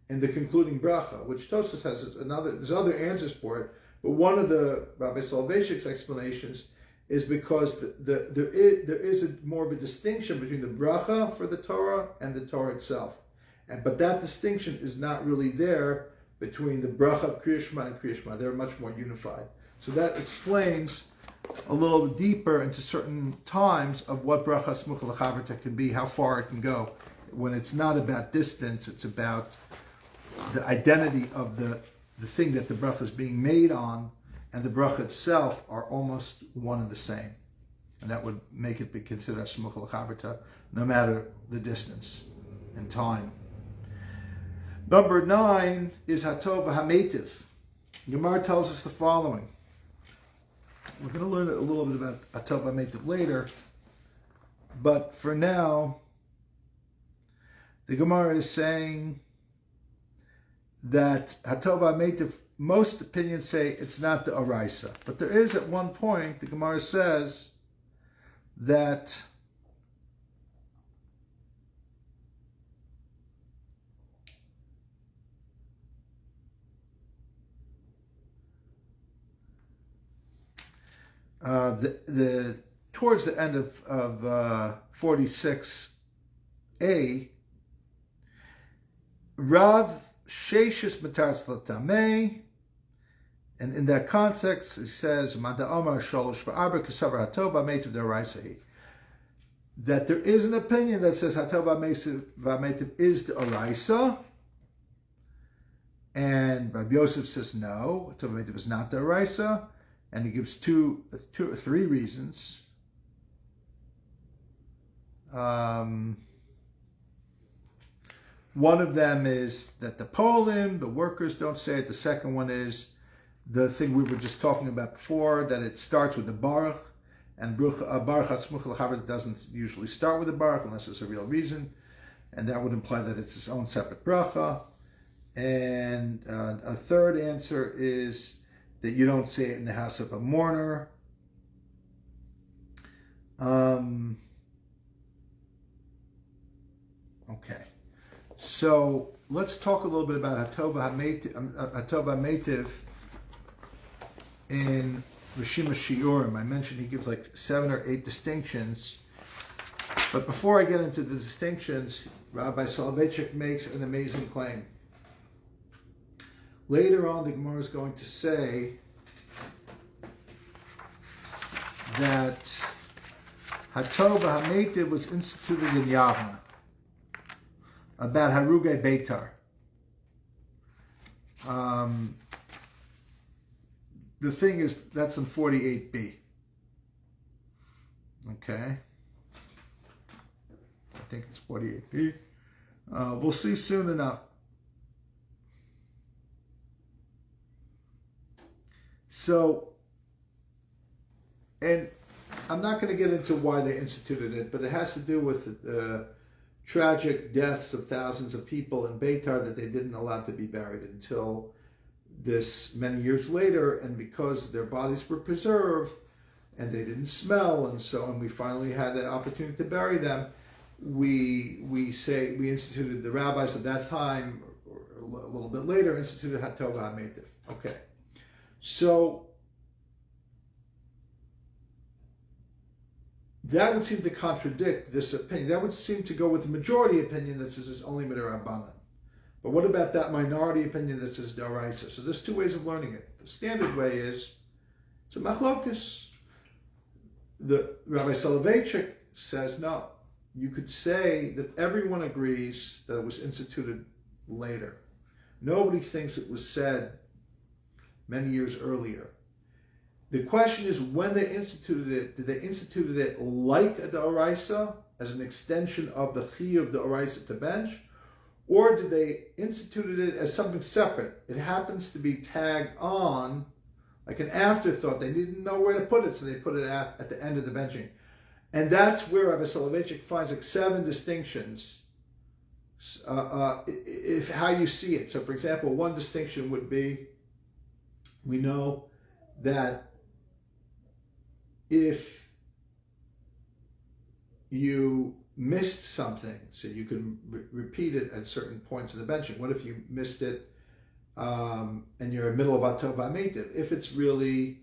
in the concluding bracha, which Tosefos has there's other answers for it, but one of the Rabbi Soloveitchik's explanations is because there is more of a distinction between the bracha for the Torah and the Torah itself, but that distinction is not really there between the bracha of Kriya Shema and Kriya Shema. They're much more unified. So that explains a little deeper into certain times of what bracha smucha l'chaverta can be, how far it can go. When it's not about distance, it's about the identity of the thing that the bracha is being made on, and the bracha itself are almost one and the same. And that would make it be considered smucha l'chaverta, no matter the distance and time. Number 9 is hatov v'hametiv. Gemara tells us the following. We're going to learn a little bit about hatov v'hametiv later, but for now, the Gemara is saying that hatov v'hametiv, most opinions say it's not the oraisa, but there is at one point, the Gemara says that towards the end of 46a, Rav Sheshis Matarz Latameh, and in that context, it says Manda Omar Sholosh V'Arba Kasavar Hatov V'Hametiv D'Oraisa, that there is an opinion that says Hatov V'Hametiv is the Oraisa, and Rabbi Yosef says no, Hatov V'Hametiv is not the Oraisa. And he gives two or three reasons. One of them is that the Polim, the workers, don't say it. The second one is the thing we were just talking about before, that it starts with the Baruch, and Baruch HaSmuch L'Chaver doesn't usually start with the Baruch unless there's a real reason, and that would imply that it's its own separate bracha. And a third answer is that you don't say it in the house of a mourner. Okay, so let's talk a little bit about Hatov HaMeitiv in Rishima Shiurim. I mentioned he gives like 7 or 8 distinctions. But before I get into the distinctions, Rabbi Soloveitchik makes an amazing claim. Later on, the Gemara is going to say that Hatov HaMeitiv was instituted in Yavna about Haruge Beitar. The thing is, that's in 48b. Okay. I think it's 48b. We'll see soon enough. So, and I'm not going to get into why they instituted it, but it has to do with the tragic deaths of thousands of people in Beitar that they didn't allow to be buried until this many years later, and because their bodies were preserved and they didn't smell, and so on, we finally had the opportunity to bury them. We instituted, the rabbis at that time, or a little bit later, instituted Hatov HaMeitiv. Okay, so that would seem to contradict this opinion. That would seem to go with the majority opinion that says it's only Midrabanan. But what about that minority opinion that says D'oraisa? So there's 2 ways of learning it. The standard way is, it's a machlokus. The Rabbi Soloveitchik says, no, you could say that everyone agrees that it was instituted later. Nobody thinks it was said many years earlier. The question is, when they instituted it, did they instituted it like a D'oraisa, as an extension of the Chiyuv D'oraisa to bench, or did they instituted it as something separate? It happens to be tagged on, like an afterthought. They didn't know where to put it, so they put it at the end of the benching. And that's where Rabbi Soloveitchik finds like 7 distinctions, if how you see it. So for example, one distinction would be, we know that if you missed something, so you can repeat it at certain points of the benching. What if you missed it and you're in the middle of Hatov HaMeitiv? If it's really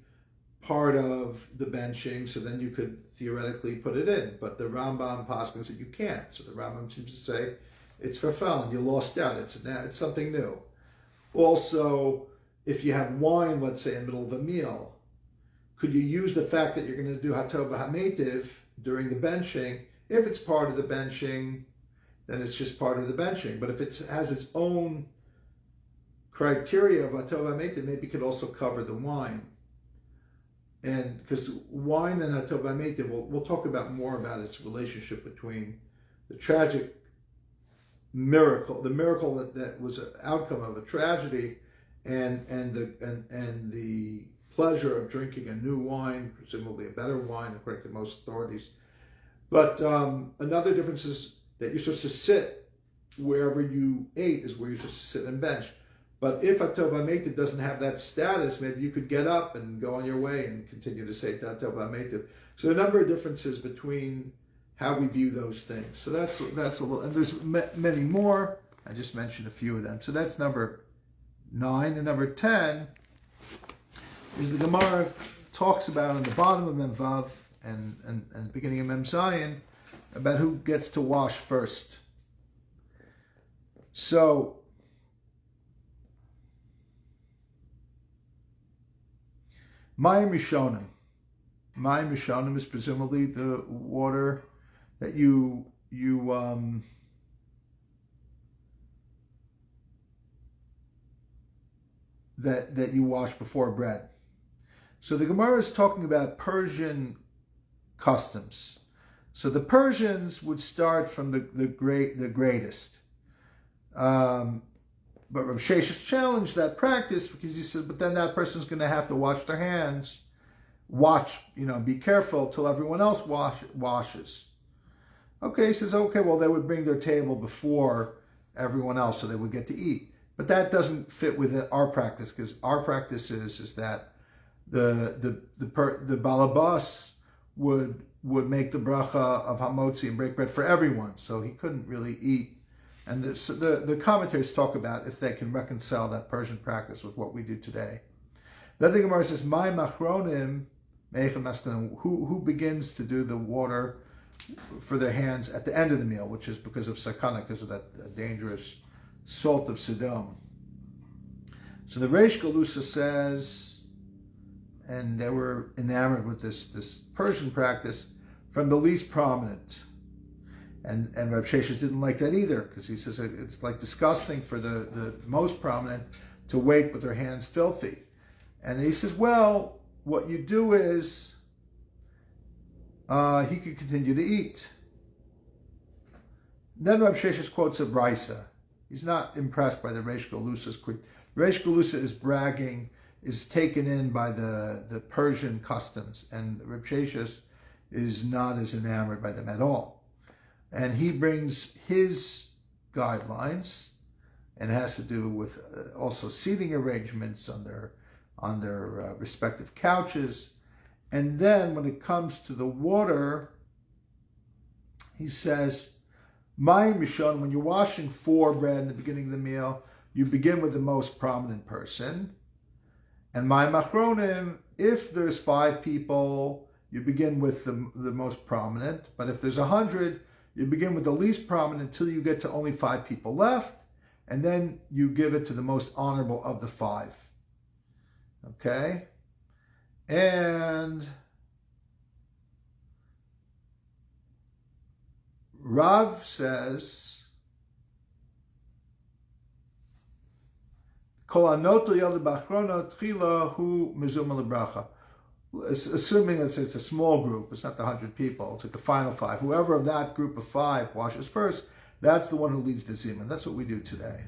part of the benching, so then you could theoretically put it in. But the Rambam paskins that you can't. So the Rambam seems to say it's farfel, you lost out. It's something new. Also, if you have wine, let's say in the middle of a meal, could you use the fact that you're going to do Hatov HaMeitiv during the benching? If it's part of the benching, then it's just part of the benching. But if it has its own criteria of Hatov HaMeitiv, maybe it could also cover the wine. And because wine and Hatov HaMeitiv, we'll talk about more about its relationship between the tragic miracle, the miracle that was an outcome of a tragedy, and the pleasure of drinking a new wine, presumably a better wine according to most authorities. But another difference is that you're supposed to sit wherever you ate is where you're supposed to sit and bench. But if Hatov HaMeitiv doesn't have that status, maybe you could get up and go on your way and continue to say Hatov HaMeitiv. So a number of differences between how we view those things. So that's a little, and there's many more. I just mentioned a few of them. So that's number 9. And number 10 is the Gemara talks about on the bottom of Mem Vav and the beginning of Mem Zayin about who gets to wash first. So Mayim Rishonim. Mayim Rishonim is presumably the water that you wash before bread. So the Gemara is talking about Persian customs. So the Persians would start from the greatest. But Rav Sheshes challenged that practice because he said, but then that person's going to have to wash their hands. Be careful till everyone else washes. Okay, he says, okay, well, they would bring their table before everyone else so they would get to eat. But that doesn't fit with our practice, because our practice is that the balabas would make the bracha of hamotzi and break bread for everyone, so he couldn't really eat. And the commentaries talk about if they can reconcile that Persian practice with what we do today. Then the Gemara says, "My machronim meichem maskalim." Who begins to do the water for their hands at the end of the meal, which is because of sakana, because of that dangerous salt of Sodom. So the Reish Galusa says, and they were enamored with this Persian practice, from the least prominent. And Rav Sheshes didn't like that either, because he says it's like disgusting for the most prominent to wait with their hands filthy. And he says, well, what you do is he could continue to eat. Then Rav Sheshes quotes a brisa. He's not impressed by the Reish Galusa's quick. Reish Galusa is bragging, is taken in by the Persian customs, and Rav Sheshes is not as enamored by them at all. And he brings his guidelines, and it has to do with also seating arrangements on their respective couches. And then when it comes to the water, he says, Mayim Rishon, when you're washing for bread in the beginning of the meal, you begin with the most prominent person. And Mayim Achronim, if there's 5 people, you begin with the most prominent. But if there's 100, you begin with the least prominent until you get to only 5 people left. And then you give it to the most honorable of the 5. Okay? And Rav says, assuming it's a small group, it's not the 100 people, it's like the final 5. Whoever of that group of 5 washes first, that's the one who leads the Zimmun. That's what we do today.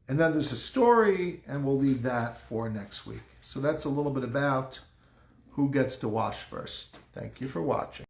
And then there's a story, and we'll leave that for next week. So that's a little bit about who gets to wash first. Thank you for watching.